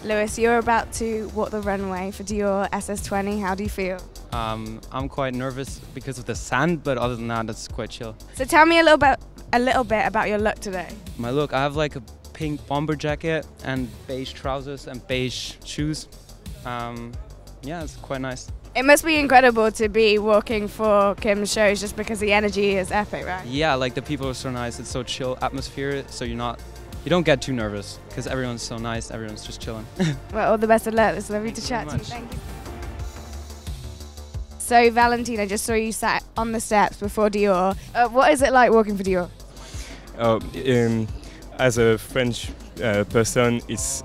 Lewis, you're about to walk the runway for Dior SS20. How do you feel? I'm quite nervous because of the sand, but other than that, it's quite chill. So tell me a little bit about your look today. My look, I have like a pink bomber jacket and beige trousers and beige shoes. Yeah, it's quite nice. It must be incredible to be walking for Kim's shows just because the energy is epic, right? Yeah, like the people are so nice. It's so chill atmosphere, so you don't get too nervous because everyone's so nice. Everyone's just chilling. Well, all the best of luck. It's lovely to chat to you. Thank you. So, Valentina, just saw you sat on the steps before Dior. What is it like walking for Dior? As a French person, it's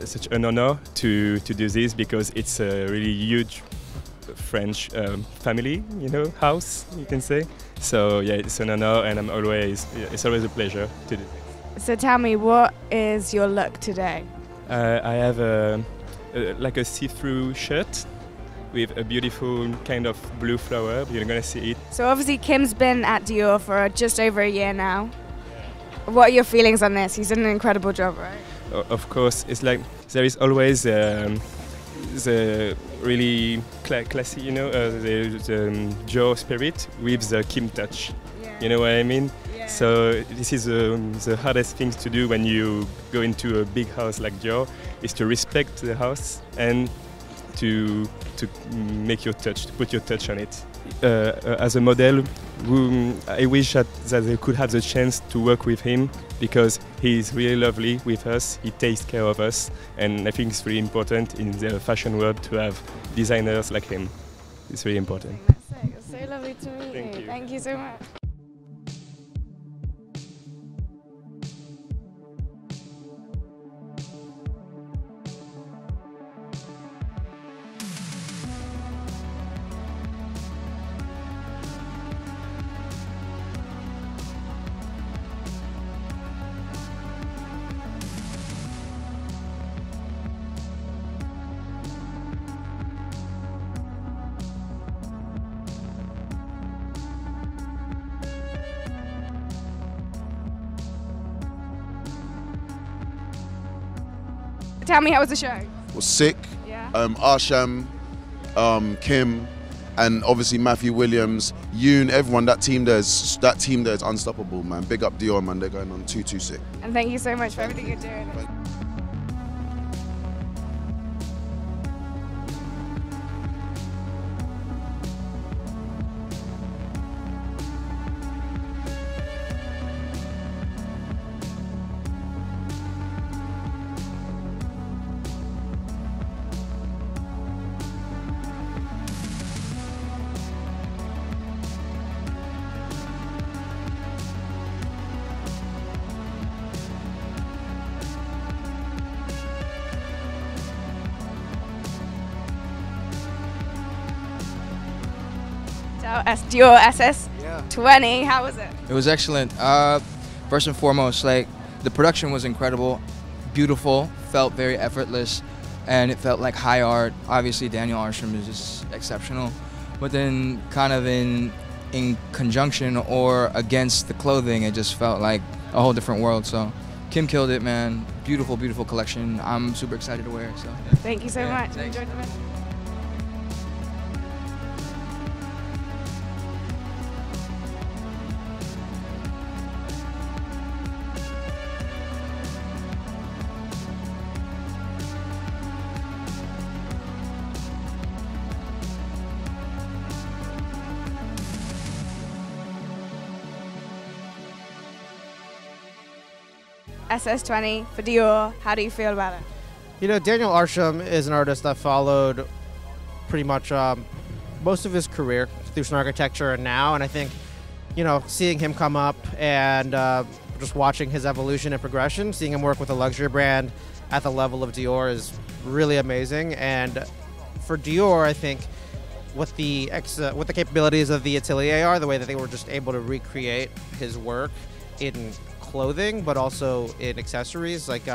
such an honor to do this because it's a really huge French family, house, you can say. So yeah, it's an honor, and it's always a pleasure to do this. So tell me, what is your look today? I have like a see-through shirt with a beautiful kind of blue flower. You're gonna see it. So obviously Kim's been at Dior for just over a year now. What are your feelings on this? He's done an incredible job, right? Of course, it's like there is always the really classy, the Dior spirit with the Kim touch. Yeah. You know what I mean? Yeah. So this is the hardest thing to do when you go into a big house like Dior, is to respect the house and to make your touch, to put your touch on it. As a model, I wish that they could have the chance to work with him because he's really lovely with us, he takes care of us, and I think it's really important in the fashion world to have designers like him. It's really important. It's so lovely to meet you. Thank you so much. Tell me, how was the show? Was sick. Yeah. Arsham, Kim, and obviously Matthew Williams, YOON, everyone. That team there is unstoppable, man. Big up Dior, man. They're going on 2-2 sick. And thank you so much for everything you're doing. Dior SS20, how was it? It was excellent. First and foremost, like the production was incredible, beautiful, felt very effortless, and it felt like high art. Obviously, Daniel Arsham is just exceptional, but then kind of in conjunction or against the clothing, it just felt like a whole different world. So Kim killed it, man. Beautiful, beautiful collection. I'm super excited to wear it. So thank you so much. Thanks. Enjoyed the event. SS20 for Dior. How do you feel about it? You know, Daniel Arsham is an artist that followed pretty much most of his career through Snark Architecture and now, and I think, you know, seeing him come up and just watching his evolution and progression, seeing him work with a luxury brand at the level of Dior is really amazing. And for Dior, I think what the capabilities of the atelier are, the way that they were just able to recreate his work in clothing, but also in accessories. Like,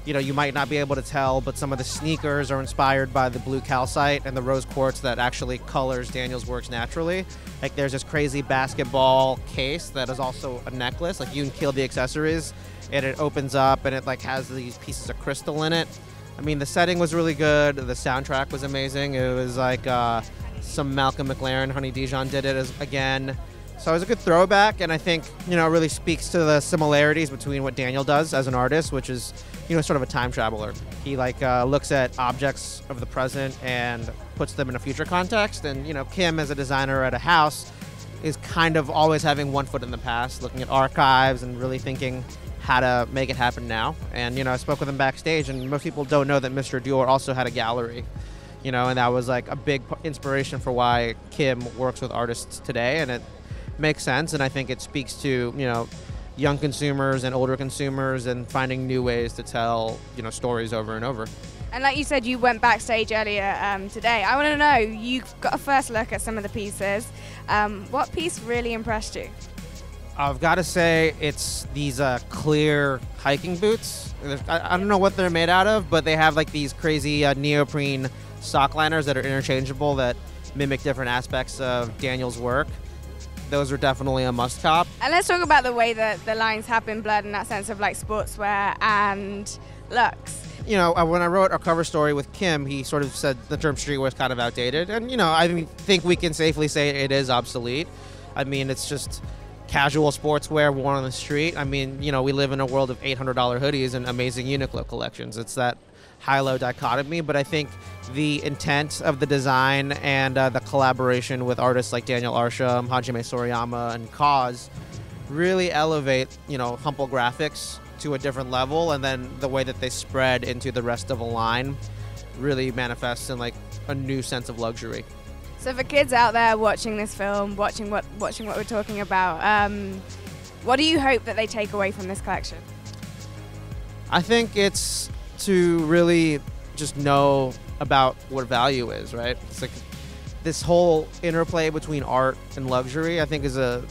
you know, you might not be able to tell, but some of the sneakers are inspired by the blue calcite and the rose quartz that actually colors Daniel's works naturally. Like, there's this crazy basketball case that is also a necklace. Like, you can kill the accessories, and it opens up, and it like has these pieces of crystal in it. I mean, the setting was really good. The soundtrack was amazing. It was like some Malcolm McLaren, Honey Dijon did it again. So it was a good throwback, and I think, you know, it really speaks to the similarities between what Daniel does as an artist, which is sort of a time traveler. He looks at objects of the present and puts them in a future context. And Kim, as a designer at a house, is kind of always having one foot in the past, looking at archives and really thinking how to make it happen now. And I spoke with him backstage, and most people don't know that Mr. Dior also had a gallery. And that was like a big inspiration for why Kim works with artists today, and it makes sense. And I think it speaks to young consumers and older consumers and finding new ways to tell stories over and over. And like you said, you went backstage earlier today. I want to know, you've got a first look at some of the pieces. What piece really impressed you? I've got to say it's these clear hiking boots. I don't know what they're made out of, but they have like these crazy neoprene sock liners that are interchangeable that mimic different aspects of Daniel's work. Those are definitely a must cop. And let's talk about the way that the lines have been blurred in that sense of like sportswear and looks. When I wrote a cover story with Kim, he sort of said the term streetwear is kind of outdated. And, I think we can safely say it is obsolete. I mean, it's just casual sportswear worn on the street. I mean, we live in a world of $800 hoodies and amazing Uniqlo collections. It's that high-low dichotomy, but I think the intent of the design and the collaboration with artists like Daniel Arsham, Hajime Sorayama, and Cause really elevate, Humble graphics to a different level, and then the way that they spread into the rest of a line really manifests in like a new sense of luxury. So for kids out there watching this film, watching what we're talking about, what do you hope that they take away from this collection? I think it's to really just know about what value is, right? It's like this whole interplay between art and luxury, I think, is a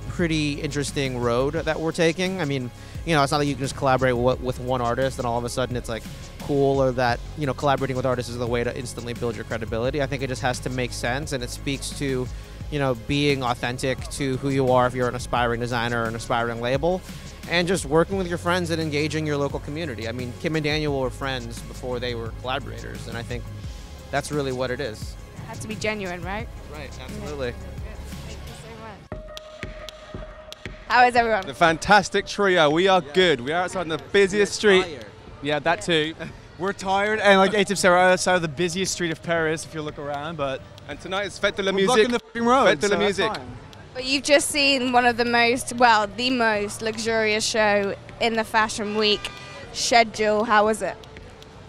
pretty interesting road that we're taking. I mean, it's not like you can just collaborate with one artist and all of a sudden it's like cool, or that, collaborating with artists is the way to instantly build your credibility. I think it just has to make sense, and it speaks to, being authentic to who you are if you're an aspiring designer or an aspiring label, and just working with your friends and engaging your local community. I mean, Kim and Daniel were friends before they were collaborators, and I think that's really what it is. It has to be genuine, right? Right, absolutely. Thank you so much. How is everyone? The fantastic trio. We are good. We are outside on the busiest street. Yeah, that too. We're tired, and like Atif said, we're outside of the busiest street of Paris, if you look around, but... And tonight is Fête de la we're Musique. blocking the f***ing road, Fête de la so that's Musique. fine. But you've just seen one of the most luxurious show in the Fashion Week schedule. How was it?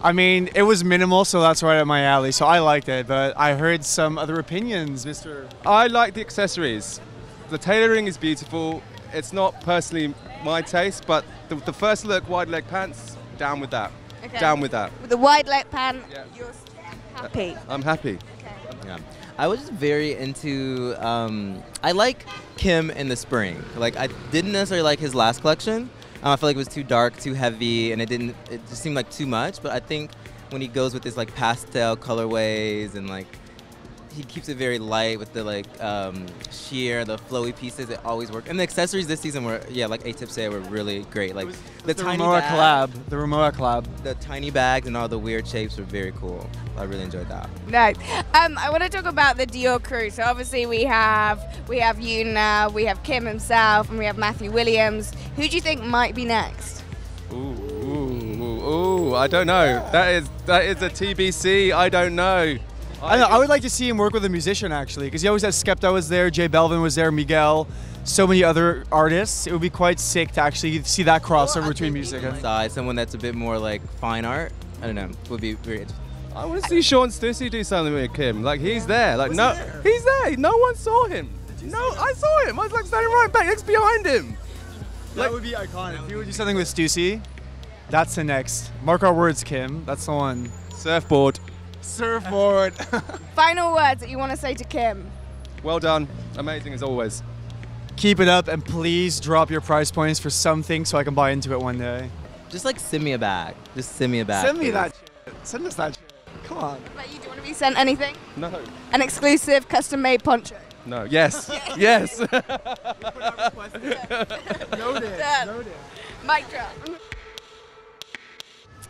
I mean, it was minimal, so that's right up my alley, so I liked it, but I heard some other opinions, Mr. I like the accessories. The tailoring is beautiful. It's not personally my taste, but the first look, wide leg pants, down with that. Okay. Down with that. With the wide leg pant, you're happy. I'm happy. Yeah. I was just very into, I like Kim in the spring. Like, I didn't necessarily like his last collection. I feel like it was too dark, too heavy, and it just seemed like too much. But I think when he goes with his like pastel colorways and like, he keeps it very light with the like sheer, the flowy pieces. It always worked. And the accessories this season were, yeah, like Atif said, were really great. Like The Romoa collab. The tiny bags and all the weird shapes were very cool. I really enjoyed that. Nice. I want to talk about the Dior crew. So obviously we have YOON now, we have Kim himself, and we have Matthew Williams. Who do you think might be next? Ooh, I don't know. That is a TBC. I don't know. I would like to see him work with a musician, actually, because he always had Skepta was there, J Belvin was there, Miguel, so many other artists. It would be quite sick to actually see that crossover between music. Someone that's a bit more like fine art, I don't know, would be very interesting. I want to see Sean Stussy do something with Kim. Like, he's there. Like, no, he's there. No one saw him. No, I saw him. I was like standing right back next behind him. That would be iconic. If you would do something with Stussy, that's the next. Mark our words, Kim. That's the one. Surfboard. Surfboard. Final words that you want to say to Kim? Well done. Amazing as always. Keep it up, and please drop your price points for something so I can buy into it one day. Just like send me a bag. Just send me a bag. Send me please. that shit. Send us that shit. Come on. But you, do you want to be sent anything? No. An exclusive custom-made poncho? No. Yes. Yes. Noted. Mic drop.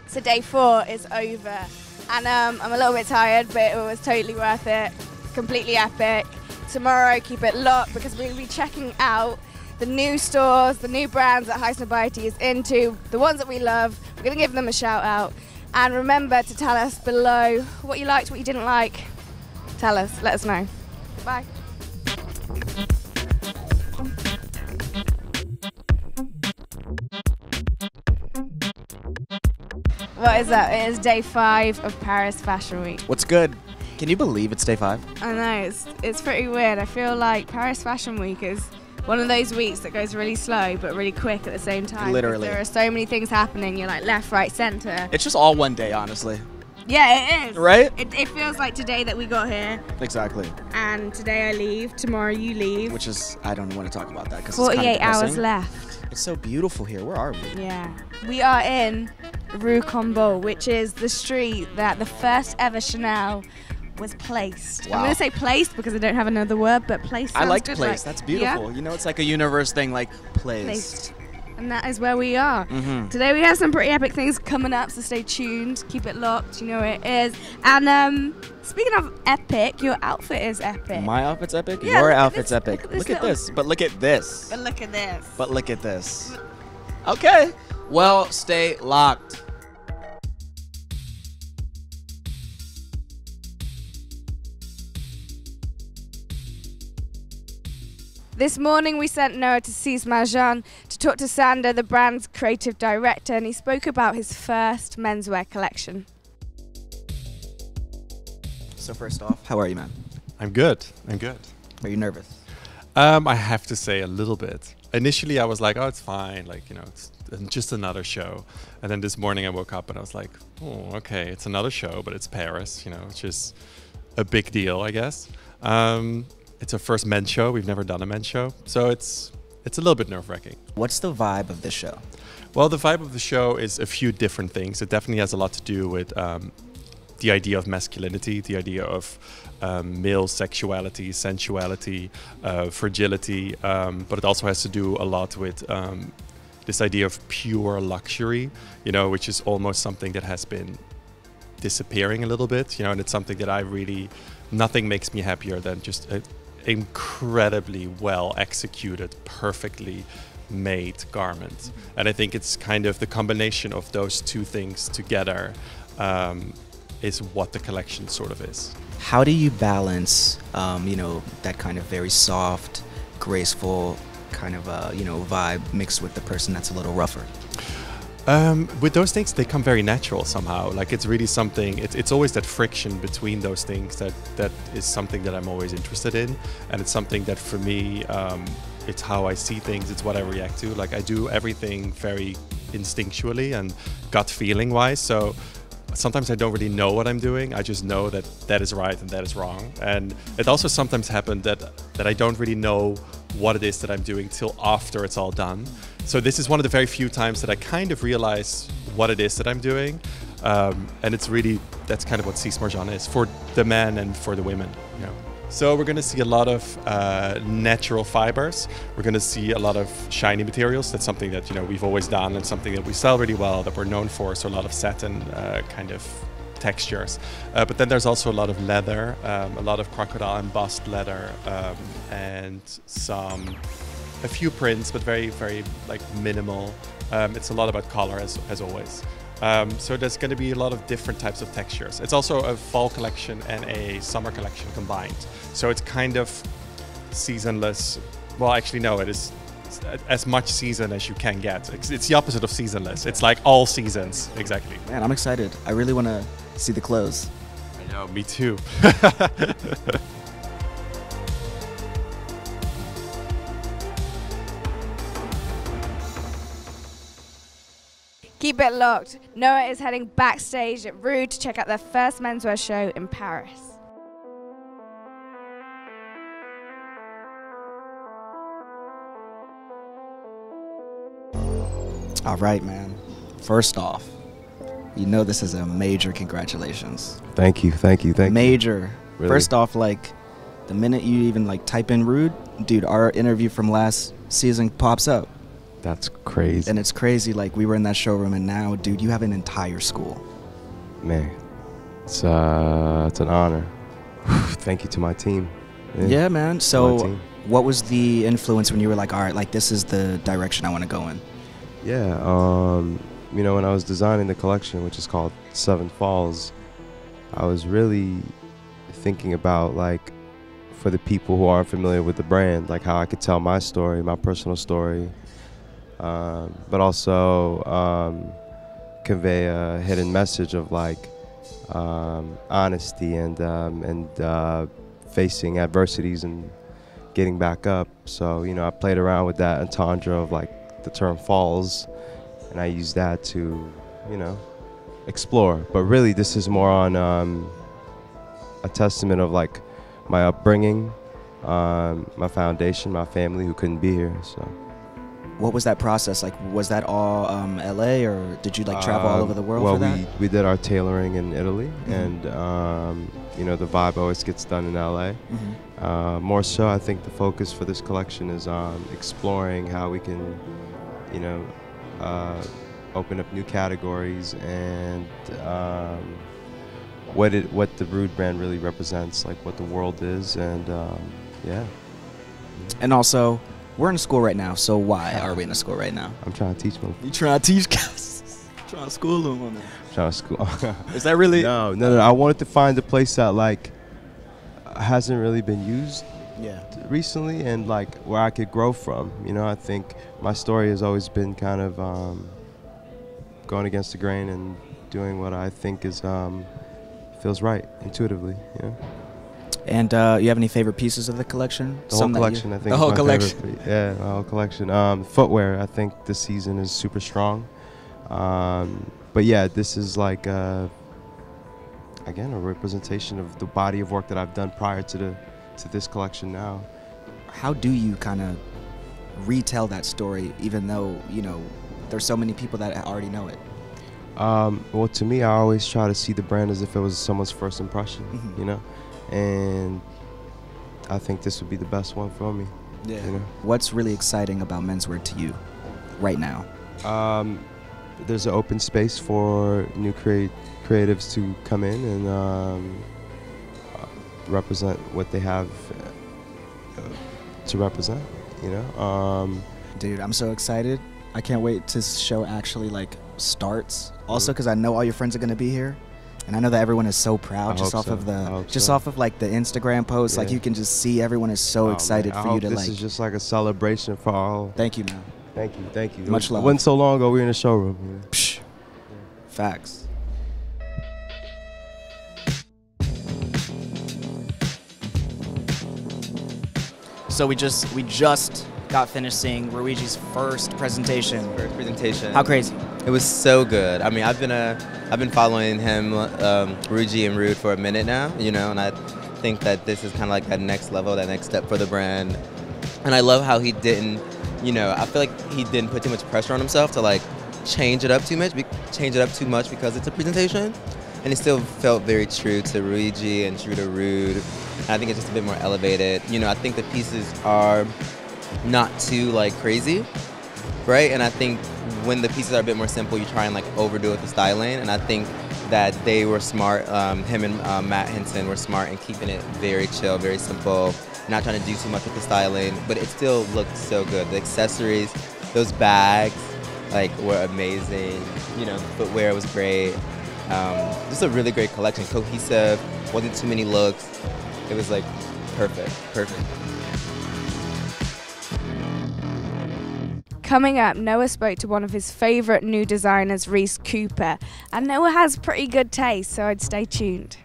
So day 4 is over, and I'm a little bit tired, but it was totally worth it. Completely epic. Tomorrow, keep it locked because we'll be checking out the new stores, the new brands that Highsnobiety is into, the ones that we love. We're going to give them a shout out. And remember to tell us below what you liked, what you didn't like. Tell us, let us know. Bye. What is up? It is day 5 of Paris Fashion Week. What's good? Can you believe it's day 5? I know, it's pretty weird. I feel like Paris Fashion Week is one of those weeks that goes really slow but really quick at the same time. Literally. There are so many things happening. You're like left, right, center. It's just all one day, honestly. Yeah, it is. Right? It feels like today that we got here, Exactly. and today I leave, tomorrow you leave. Which is, I don't want to talk about that because 48 hours left. It's so beautiful here. Where are we? Yeah. We are in Rue Combo, which is the street that the first ever Chanel was placed. Wow. I'm going to say placed because I don't have another word, but placed I sounds like good, place. like- That's beautiful. Yeah? You know, it's like a universe thing, like place. Placed. And that is where we are. Mhm. Today we have some pretty epic things coming up, so stay tuned. Keep it locked, you know what it is. And speaking of epic, your outfit is epic. My outfit's epic. Yeah, Your look at outfit's this- epic. Look at little- this. But look at this. But look at this. But look at this. Okay. Well, stay locked. This morning we sent Noah to Cise Marjan to talk to Sander, the brand's creative director, and he spoke about his first menswear collection. So first off, how are you, man? I'm good. I'm good. Are you nervous? I have to say a little bit. Initially, I was like, oh, it's fine. Like, you know, it's just another show. And then this morning I woke up and I was like, oh, okay, it's another show, but it's Paris, you know, which is a big deal, I guess. It's our first men's show. We've never done a men's show. So it's a little bit nerve-wracking. What's the vibe of this show? Well, the vibe of the show is a few different things. It definitely has a lot to do with the idea of masculinity, the idea of male sexuality, sensuality, fragility, but it also has to do a lot with this idea of pure luxury, you know, which is almost something that has been disappearing a little bit, you know, and it's something that I really, nothing makes me happier than just an incredibly well executed, perfectly made garment. And I think it's kind of the combination of those two things together is what the collection sort of is. How do you balance, you know, that kind of very soft, graceful kind of, you know, vibe mixed with the person that's a little rougher? With those things, they come very natural somehow. Like it's really something, it's always that friction between those things that is something that I'm always interested in. And it's something that for me, it's how I see things, it's what I react to. Like I do everything very instinctually and gut feeling wise. So sometimes I don't really know what I'm doing. I just know that that is right and that is wrong. And it also sometimes happens that I don't really know what it is that I'm doing till after it's all done. So this is one of the very few times that I kind of realize what it is that I'm doing. And it's really, that's kind of what Cise Marjan is for the men and for the women. You know. So we're going to see a lot of natural fibers. We're going to see a lot of shiny materials. That's something that, you know, we've always done and something that we sell really well, that we're known for. So a lot of satin kind of textures. But then there's also a lot of leather, a lot of crocodile embossed leather, and a few prints, but very, very like minimal. It's a lot about color as always. So there's going to be a lot of different types of textures. It's also a fall collection and a summer collection combined. So it's kind of seasonless. Well, actually, no, it is as much season as you can get. It's the opposite of seasonless. It's like all seasons, exactly. Man, I'm excited. I really want to see the clothes. I know, me too. Keep it locked. Noah is heading backstage at Rue to check out their first menswear show in Paris. All right, man. First off, you know this is a major congratulations. Thank you, thank you, thank you. Major. Really? First off, like, the minute you even, like, type in Rude, dude, our interview from last season pops up. That's crazy. And it's crazy, like, we were in that showroom, and now, dude, you have an entire school. Man, it's an honor. Thank you to my team. Yeah, man. my So, team. What was the influence when you were like, all right, like this is the direction I want to go in? Yeah, you know, when I was designing the collection, which is called Seven Falls, I was really thinking about, like, for the people who aren't familiar with the brand, like how I could tell my story, my personal story, but also convey a hidden message of like honesty and facing adversities and getting back up. So, you know, I played around with that entendre of like the term falls, and I used that to, you know, explore. But really this is more on a testament of like my upbringing, my foundation, my family who couldn't be here. So what was that process like? Was that all LA, or did you like travel all over the world for that? We did our tailoring in Italy, and you know, the vibe always gets done in LA. More so, I think the focus for this collection is exploring how we can, you know, open up new categories and what the Rude brand really represents, like what the world is, and yeah. And also, we're in school right now, so why are we in a school right now? I'm trying to teach them. You trying to teach guys? Trying to school them, man. Trying to school. Is that really? No. I wanted to find a place that like hasn't really been used recently, and like where I could grow from. You know, I think my story has always been kind of going against the grain and doing what I think is feels right intuitively. You know. And you have any favorite pieces of the collection? The whole collection, I think. The whole collection. Yeah, the whole collection. Footwear, I think this season is super strong. But yeah, this is like, again, a representation of the body of work that I've done prior to this collection now. How do you kind of retell that story, even though, you know, there's so many people that already know it? Well, to me, I always try to see the brand as if it was someone's first impression, you know? And I think this would be the best one for me. Yeah. You know? What's really exciting about menswear to you right now? There's an open space for new creatives to come in and represent what they have to represent, you know? Dude, I'm so excited. I can't wait to show actually like starts. Also, because I know all your friends are gonna be here. And I know that everyone is so proud just off of like the Instagram posts. Like you can just see everyone is so excited for you to like. This is just like a celebration for all. Thank you, man. Thank you. Much love. It wasn't so long ago we were in the showroom. You know? Psh. Facts. So we just got finished seeing Ruigi's first presentation. How crazy? It was so good. I mean, I've been following him, Ruigi and Rude, for a minute now, you know, and I think that this is kind of like that next level, that next step for the brand. And I love how he didn't, you know, I feel like he didn't put too much pressure on himself to like change it up too much because it's a presentation. And he still felt very true to Ruigi and true to Rude. And I think it's just a bit more elevated. You know, I think the pieces are not too like crazy, right? And I think when the pieces are a bit more simple, you try and like overdo it with the styling. And I think that they were smart. Him and Matt Hinton were smart in keeping it very chill, very simple, not trying to do too much with the styling, but it still looked so good. The accessories, those bags, like were amazing. You know, the footwear was great. Just a really great collection, cohesive, wasn't too many looks. It was like perfect. Coming up, Noah spoke to one of his favourite new designers, Reese Cooper. And Noah has pretty good taste, so I'd stay tuned.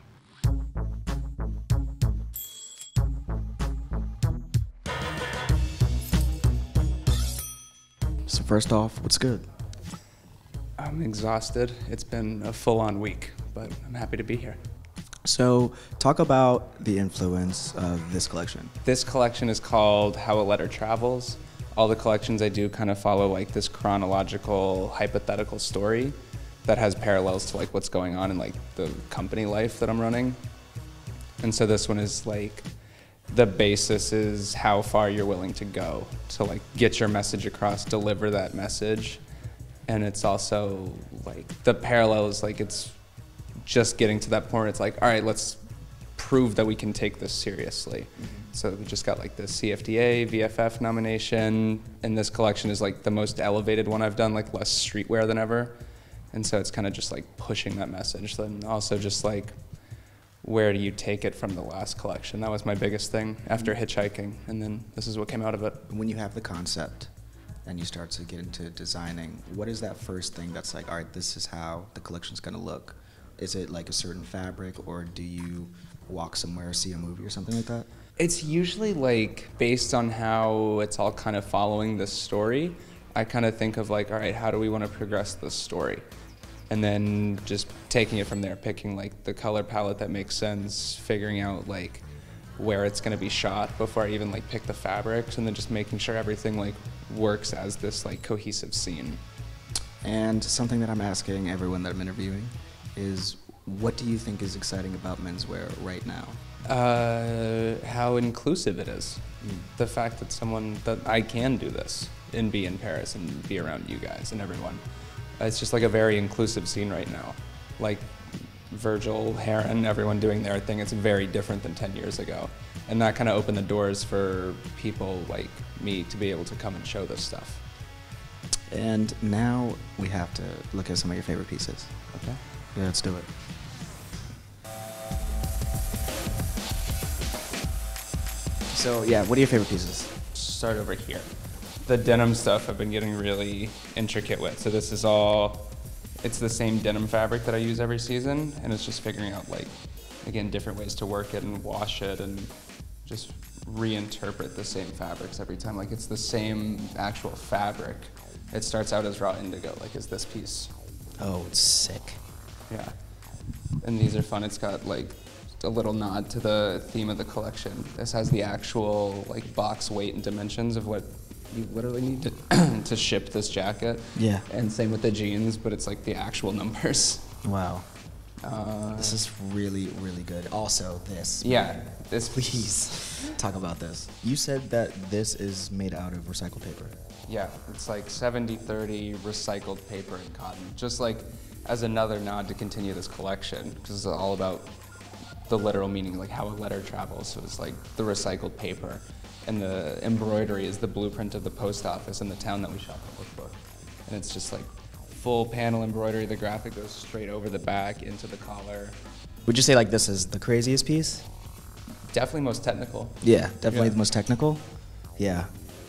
So first off, what's good? I'm exhausted. It's been a full-on week, but I'm happy to be here. So talk about the influence of this collection. This collection is called How a Letter Travels. All the collections I do kind of follow like this chronological, hypothetical story that has parallels to like what's going on in like the company life that I'm running. And so this one is like, the basis is how far you're willing to go to like get your message across, deliver that message. And it's also like the parallels, like it's just getting to that point. It's like, all right, let's prove that we can take this seriously. So we just got like the CFDA, VFF nomination, and this collection is like the most elevated one I've done, like less streetwear than ever. And so it's kind of just like pushing that message. Then also just like, where do you take it from the last collection? That was my biggest thing after hitchhiking, and then this is what came out of it. When you have the concept and you start to get into designing, what is that first thing that's like, all right, this is how the collection's gonna look? Is it like a certain fabric, or do you walk somewhere, see a movie or something like that? It's usually like based on how it's all kind of following this story. I kind of think of like, all right, how do we want to progress this story? And then just taking it from there, picking like the color palette that makes sense, figuring out like where it's going to be shot before I even like pick the fabrics, and then just making sure everything like works as this like cohesive scene. And something that I'm asking everyone that I'm interviewing is, what do you think is exciting about menswear right now? How inclusive it is. The fact that I can do this and be in Paris and be around you guys and everyone. It's just like a very inclusive scene right now. Like Virgil, Heron, everyone doing their thing. It's very different than 10 years ago. And that kind of opened the doors for people like me to be able to come and show this stuff. And now we have to look at some of your favorite pieces. Okay. Yeah, let's do it. So yeah, what are your favorite pieces? Start over here. The denim stuff I've been getting really intricate with. So this is all, it's the same denim fabric that I use every season, and it's just figuring out like, again, different ways to work it and wash it and just reinterpret the same fabrics every time. Like it's the same actual fabric. It starts out as raw indigo, like is this piece. Oh, it's sick. Yeah. And these are fun. It's got like a little nod to the theme of the collection. This has the actual like box weight and dimensions of what you literally need to, to ship this jacket. Yeah. And same with the jeans, but it's like the actual numbers. Wow. This is really, really good. Also, this. Yeah. This. Please talk about this. You said that this is made out of recycled paper. Yeah, it's like 70-30 recycled paper and cotton. Just like as another nod to continue this collection, because it's all about the literal meaning, like how a letter travels. So it's like the recycled paper. And the embroidery is the blueprint of the post office in the town that we shot the lookbook. And it's just like full panel embroidery. The graphic goes straight over the back into the collar. Would you say like this is the craziest piece? Definitely most technical. Yeah, definitely the most technical. Yeah,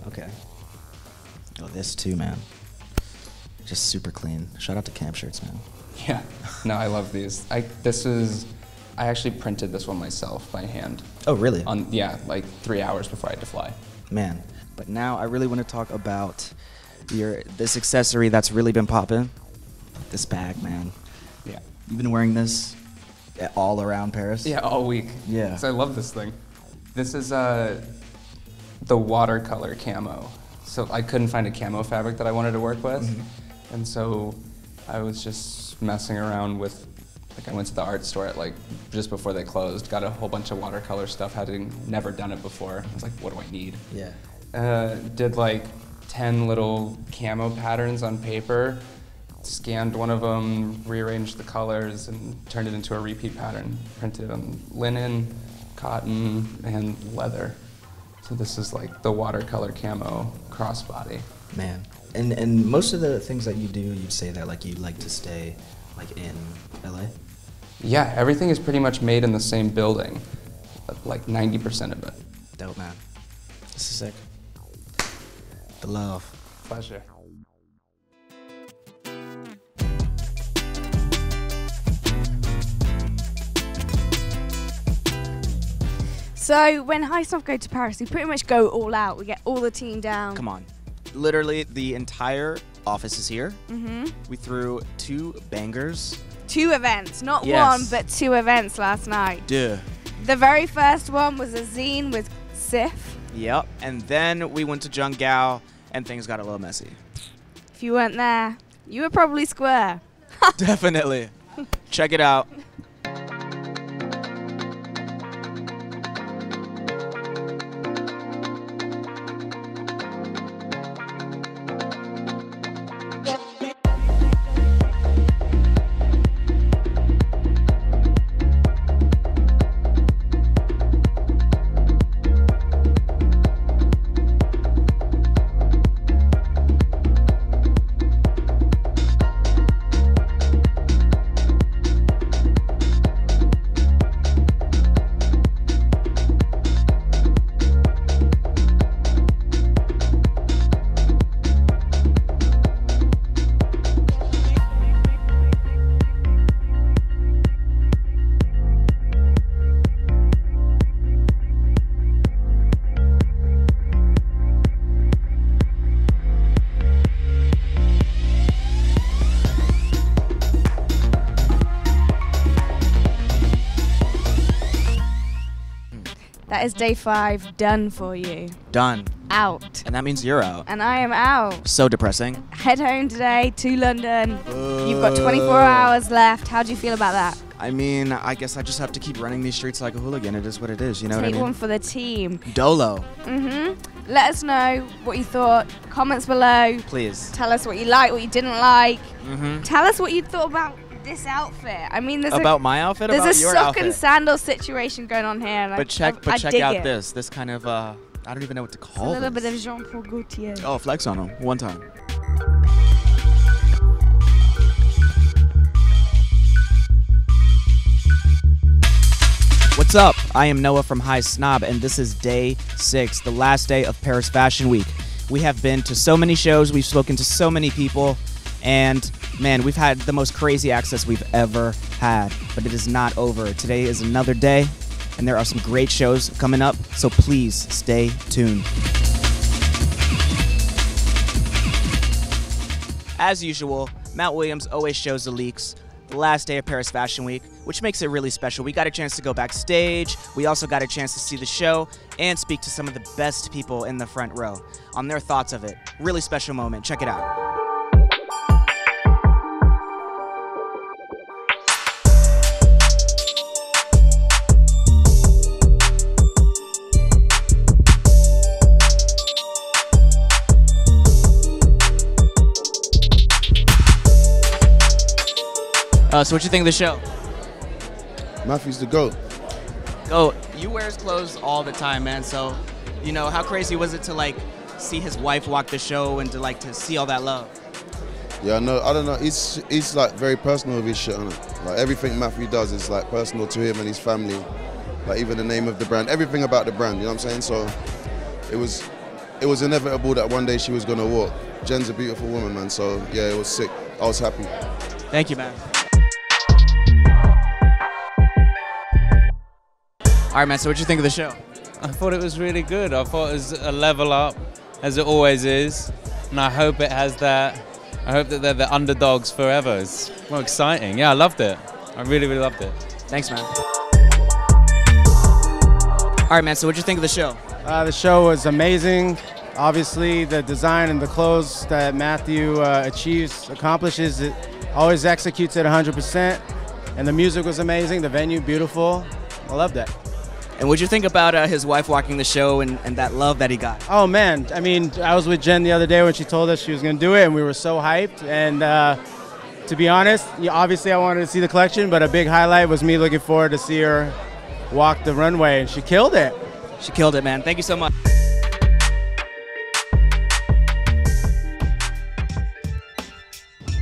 okay. Oh, this too, man. Just super clean. Shout out to Camp Shirts, man. Yeah, no, I love these. I actually printed this one myself by hand. Oh, really? Yeah, like 3 hours before I had to fly. Man, but now I really want to talk about this accessory that's really been popping. This bag, man. Yeah. You've been wearing this all around Paris? Yeah, all week. Yeah. So I love this thing. This is the watercolor camo. So I couldn't find a camo fabric that I wanted to work with. Mm-hmm. And so I was just messing around with, like I went to the art store at like just before they closed, got a whole bunch of watercolor stuff, having never done it before. I was like, what do I need? Yeah. Did like 10 little camo patterns on paper, scanned one of them, rearranged the colors, and turned it into a repeat pattern. Printed on linen, cotton, and leather. So this is like the watercolor camo crossbody. Man. And most of the things that you do, you'd say that like you like to stay like in LA? Yeah, everything is pretty much made in the same building, like 90% of it. Dope, man. This is sick. The love. Pleasure. So when Highsnob go to Paris, we pretty much go all out. We get all the team down. Come on. Literally, the entire office is here. Mm-hmm. We threw 2 bangers. 2 events, not Yes. one, but 2 events last night. Duh. The very first one was a zine with Sif. Yep. And then we went to Jungao, and things got a little messy. If you weren't there, you were probably square. Definitely. Check it out. That is day 5 done for you. Done. Out. And that means you're out. And I am out. So depressing. Head home today to London. You've got 24 hours left. How do you feel about that? I mean, I guess I just have to keep running these streets like a hooligan. It is what it is, you know what I Take mean? one for the team. Dolo. Let us know what you thought. Comments below. Please. Tell us what you liked, what you didn't like. Mm-hmm. Tell us what you thought about this outfit. I mean, there's About my outfit? There's About a your sock outfit? and sandal situation going on here. And But check dig out it. this kind of, I don't even know what to It's a call little this. bit of Jean-Paul Gaultier. Oh, flex on him. One time. What's up? I am Noah from High Snob, and this is day 6, the last day of Paris Fashion Week. We have been to so many shows, we've spoken to so many people, and man, we've had the most crazy access we've ever had. But it is not over. Today is another day, and there are some great shows coming up, so please stay tuned. As usual, Matt Williams always shows the leaks. The last day of Paris Fashion Week, which makes it really special. We got a chance to go backstage, we also got a chance to see the show and speak to some of the best people in the front row on their thoughts of it. Really special moment. Check it out. So what you think of the show? Matthew's the GOAT. GOAT. You wear his clothes all the time, man. So, you know, how crazy was it to like see his wife walk the show and to see all that love? Yeah, no, I don't know. He's like very personal with his shit, innit? Like everything Matthew does is like personal to him and his family. Like even the name of the brand, everything about the brand. You know what I'm saying? So it was inevitable that one day she was gonna walk. Jen's a beautiful woman, man. So yeah, it was sick. I was happy. Thank you, man. All right, man, so what you think of the show? I thought it was really good. I thought it was a level up, as it always is. And I hope it has that. I hope that they're the underdogs forever. It's more exciting. Yeah, I loved it. I really, really loved it. Thanks, man. All right, man, so what you think of the show? The show was amazing. Obviously, the design and the clothes that Matthew accomplishes, it always executes at 100%. And the music was amazing. The venue, beautiful. I loved it. And what'd you think about his wife walking the show and that love that he got? Oh, man. I mean, I was with Jen the other day when she told us she was going to do it, and we were so hyped. And to be honest, obviously I wanted to see the collection, but a big highlight was me looking forward to see her walk the runway, and she killed it. She killed it, man. Thank you so much.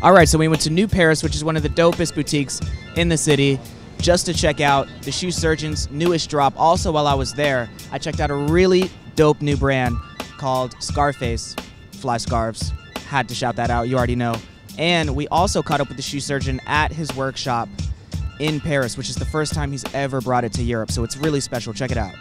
All right, so we went to New Paris, which is one of the dopest boutiques in the city, just to check out the Shoe Surgeon's newest drop. Also, while I was there, I checked out a really dope new brand called Scarface Fly Scarves. Had to shout that out, you already know. And we also caught up with the Shoe Surgeon at his workshop in Paris, which is the first time he's ever brought it to Europe, so it's really special. Check it out.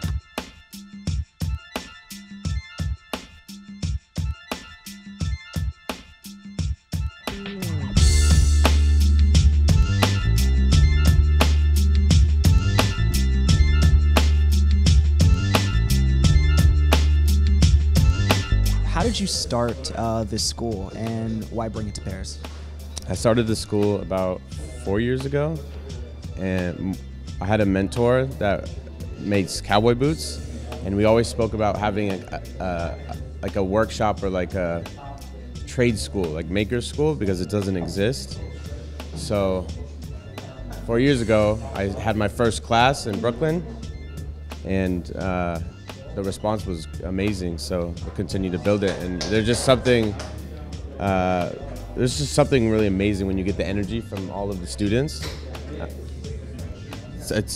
How did you start this school, and why bring it to Paris? I started the school about 4 years ago, and I had a mentor that makes cowboy boots, and we always spoke about having like a workshop or like a trade school, like maker school, because it doesn't exist. So 4 years ago, I had my first class in Brooklyn, and the response was amazing, so I continued to build it. And there's just something really amazing when you get the energy from all of the students.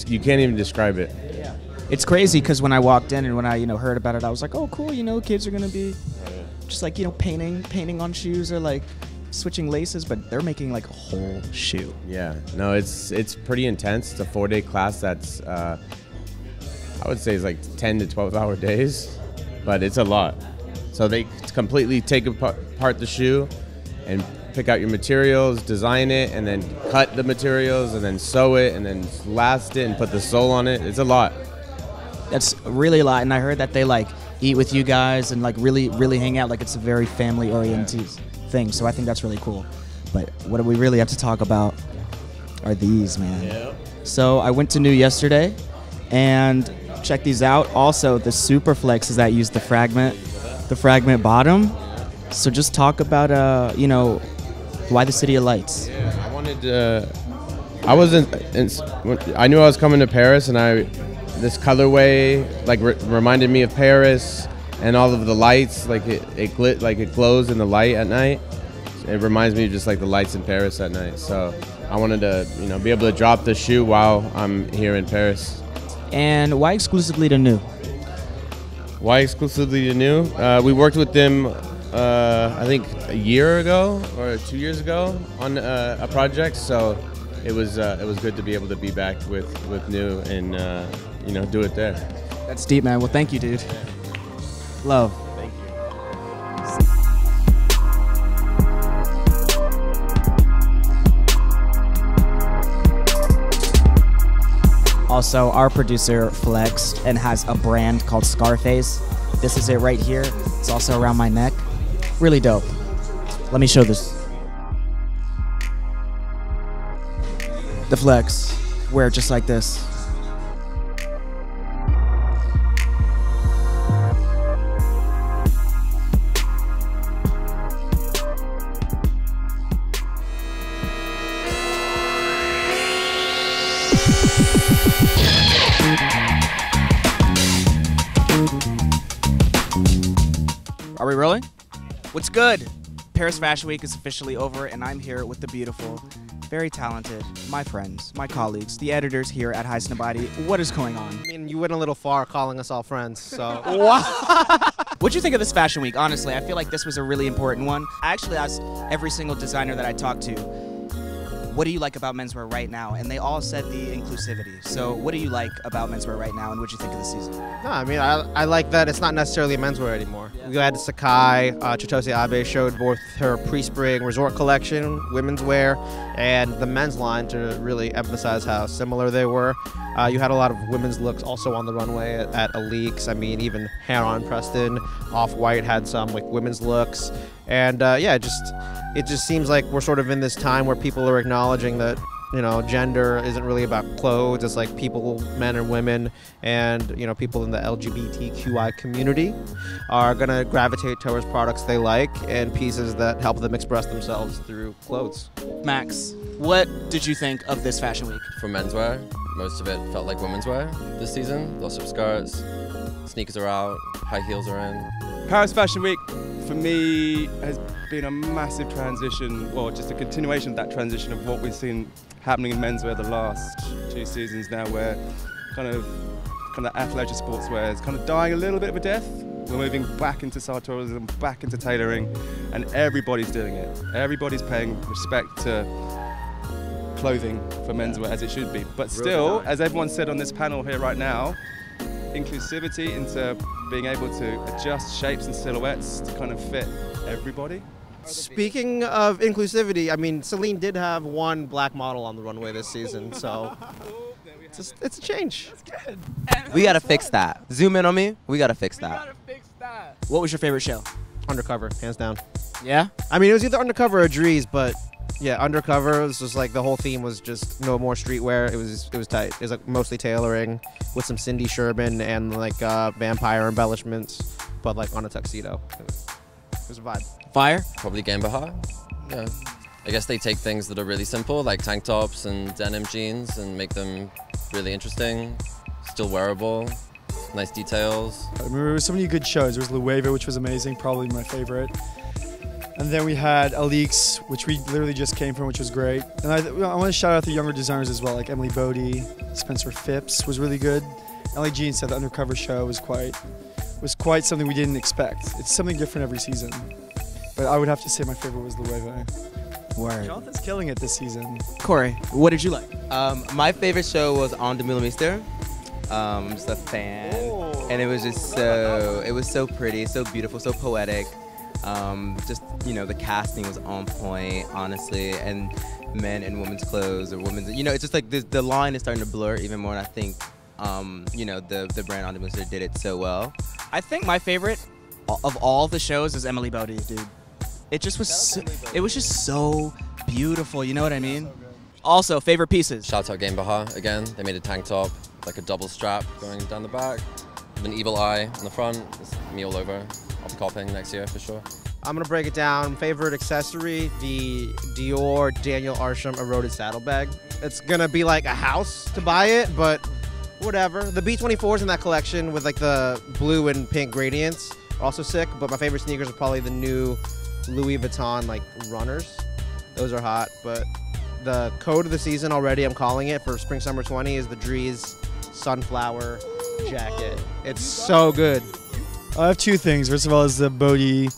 You can't even describe it. It's crazy because when I walked in and when I heard about it, I was like, oh cool, kids are gonna be just like painting on shoes or like switching laces, but they're making like a whole shoe. Yeah, no, it's pretty intense. It's a 4-day class that's I would say it's like 10 to 12-hour days, but it's a lot. So they completely take apart the shoe and pick out your materials, design it, and then cut the materials, and then sew it, and then last it, and put the sole on it. It's a lot. That's really a lot, and I heard that they like eat with you guys and like really hang out. Like it's a very family-oriented thing. So I think that's really cool. But what we really have to talk about are these, man. Yeah. So I went to New yesterday, and check these out. Also, the super flexes that use the fragment bottom. So just talk about you know, why the City of Lights. Yeah, I wanted to. I knew I was coming to Paris, and this colorway like reminded me of Paris, and all of the lights, like it glows in the light at night. It reminds me of just like the lights in Paris at night. So I wanted to, you know, be able to drop the shoe while I'm here in Paris. And why exclusively to New? Why exclusively to New? We worked with them, I think a year ago or 2 years ago on a project. So it was good to be able to be back with New and you know, do it there. That's deep, man. Well, thank you, dude. Love. Thank you. Also, our producer flexed and has a brand called Scarface. This is it right here. It's also around my neck. Really dope. Let me show this. The flex. Wear it just like this. Are we rolling? What's good? Paris Fashion Week is officially over, and I'm here with the beautiful, very talented, my friends, my colleagues, the editors here at Highsnobiety. What is going on? I mean, you went a little far calling us all friends, so. What'd you think of this Fashion Week? Honestly, I feel like this was a really important one. I actually asked every single designer that I talked to, what do you like about menswear right now? And they all said the inclusivity. So what do you like about menswear right now, and what do you think of the season? No, I mean, I like that it's not necessarily menswear anymore. We had Sakai, Chitose Abe showed both her pre-spring resort collection, women's wear, and the men's line to really emphasize how similar they were. You had a lot of women's looks also on the runway at Alix. I mean, even Heron Preston, Off-White had some like women's looks. And yeah, it just seems like we're sort of in this time where people are acknowledging that, you know, gender isn't really about clothes. It's like people, men and women, and, you know, people in the LGBTQI community are going to gravitate towards products they like and pieces that help them express themselves through clothes. Max, what did you think of this Fashion Week? For menswear, most of it felt like women's wear this season. Lots of skirts, sneakers are out, high heels are in. Paris Fashion Week, for me, has been a massive transition, or just a continuation of that transition of what we've seen happening in menswear the last 2 seasons now, where kind of athleisure sportswear is kind of dying a little bit of a death. We're moving back into sartorialism, back into tailoring, and everybody's doing it. Everybody's paying respect to clothing for menswear as it should be. But still, as everyone said on this panel here right now, inclusivity into being able to adjust shapes and silhouettes to kind of fit everybody. Speaking of inclusivity, I mean, Celine did have one black model on the runway this season, so it's a change. That's good. We gotta fix that. Zoom in on me. We gotta fix that. What was your favorite show? Undercover, hands down. Yeah? I mean, it was either Undercover or Dries, but yeah, Undercover was just like the whole theme was just no more streetwear. It was tight. It was like mostly tailoring with some Cindy Sherman and like vampire embellishments, but like on a tuxedo. It was a vibe. Fire? Probably Game Bahar. Yeah. I guess they take things that are really simple, like tank tops and denim jeans, and make them really interesting, still wearable, nice details. I remember there were so many good shows. There was Lueva, which was amazing, probably my favorite. And then we had Alix, which we literally just came from, which was great. And I want to shout out the younger designers as well, like Emily Bodie, Spencer Phipps was really good. Ellie Jean said the Undercover show was quite something we didn't expect. It's something different every season. But I would have to say my favorite was Lueva. Word. Jonathan's killing it this season. Corey, what did you like? My favorite show was On the Millimeter. I'm just a fan. And it was just so pretty, so beautiful, so poetic. Just, you know, the casting was on point, honestly, and men in women's clothes or women's, you know, it's just like the line is starting to blur even more, and I think you know, the brand on the Booster did it so well. I think my favorite of all the shows is Emily Bodie, dude. It just was it was just so beautiful, you know what I mean? Also, favorite pieces. Shout out Game Baha again. They made a tank top, like a double strap going down the back, with an evil eye on the front. It's me all over. I'll be copying next year for sure. I'm gonna break it down. Favorite accessory, the Dior Daniel Arsham eroded saddlebag. It's gonna be like a house to buy it, but whatever. The B24s in that collection with like the blue and pink gradients are also sick, but my favorite sneakers are probably the new Louis Vuitton like runners. Those are hot, but the code of the season already, I'm calling it, for Spring Summer 20 is the Drees Sunflower jacket. It's so good. I have two things. First of all is the Bodhi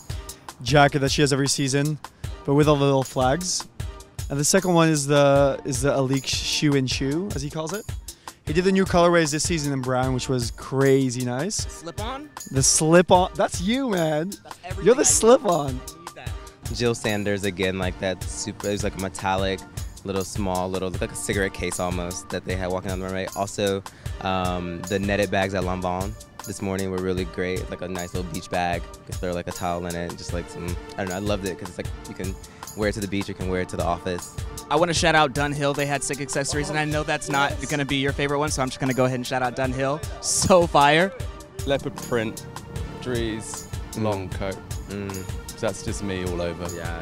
jacket that she has every season, but with all the little flags. And the second one is the Alik shoe and shoe, as he calls it. He did the new colorways this season in brown, which was crazy nice. Slip-on? The slip-on. That's you, man. You're the slip-on. Jill Sanders again, like that super. It was like a metallic, little small, looked like a cigarette case almost that they had walking on the runway. Also, the netted bags at Lanvin this morning were really great. Like a nice little beach bag. You can throw like a towel in it, just like some. I don't know. I loved it because it's like you can wear it to the beach, you can wear it to the office. I want to shout out Dunhill. They had sick accessories, and I know that's not going to be your favorite one, so I'm just going to go ahead and shout out Dunhill. So fire. Leopard print, Drees, long coat. So that's just me all over. Yeah,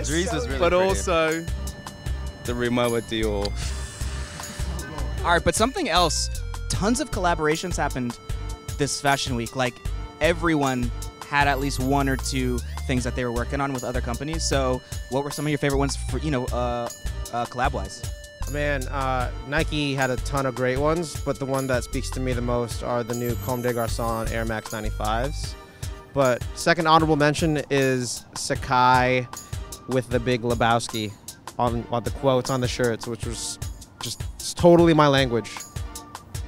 Drees was really But pretty. also the Rimowa Dior. All right, but something else. Tons of collaborations happened this fashion week. Like, everyone had at least one or two things that they were working on with other companies. So what were some of your favorite ones for, collab-wise? Man, Nike had a ton of great ones, but the one that speaks to me the most are the new Comme des Garçons Air Max 95s. But second honorable mention is Sacai with the big Lebowski on the quotes on the shirts, which was just totally my language.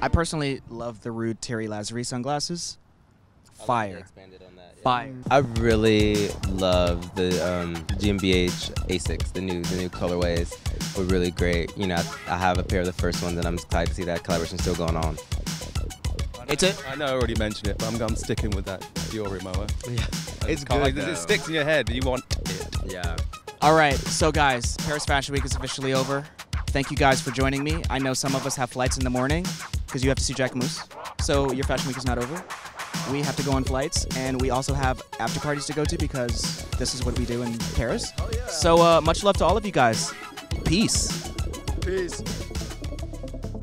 I personally love the Rude Terry Lazare sunglasses. Fire. Fire. I really love the GmbH Asics, the new colorways were really great. You know, I have a pair of the first ones, and I'm excited to see that collaboration still going on. I know I already mentioned it, but I'm sticking with that Dior Rimowa. Yeah, it's good. It sticks in your head. You want it. Yeah. All right, so guys, Paris Fashion Week is officially over. Thank you guys for joining me. I know some of us have flights in the morning because you have to see Jacquemus. So your fashion week is not over. We have to go on flights, and we also have after parties to go to because this is what we do in Paris. So much love to all of you guys. Peace. Peace.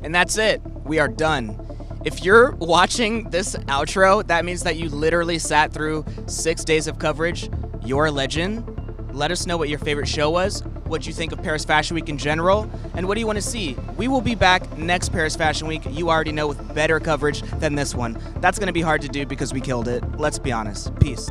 And that's it. We are done. If you're watching this outro, that means that you literally sat through 6 days of coverage. You're a legend. Let us know what your favorite show was, what you think of Paris Fashion Week in general, and what do you want to see. We will be back next Paris Fashion Week, you already know, with better coverage than this one. That's going to be hard to do because we killed it. Let's be honest. Peace.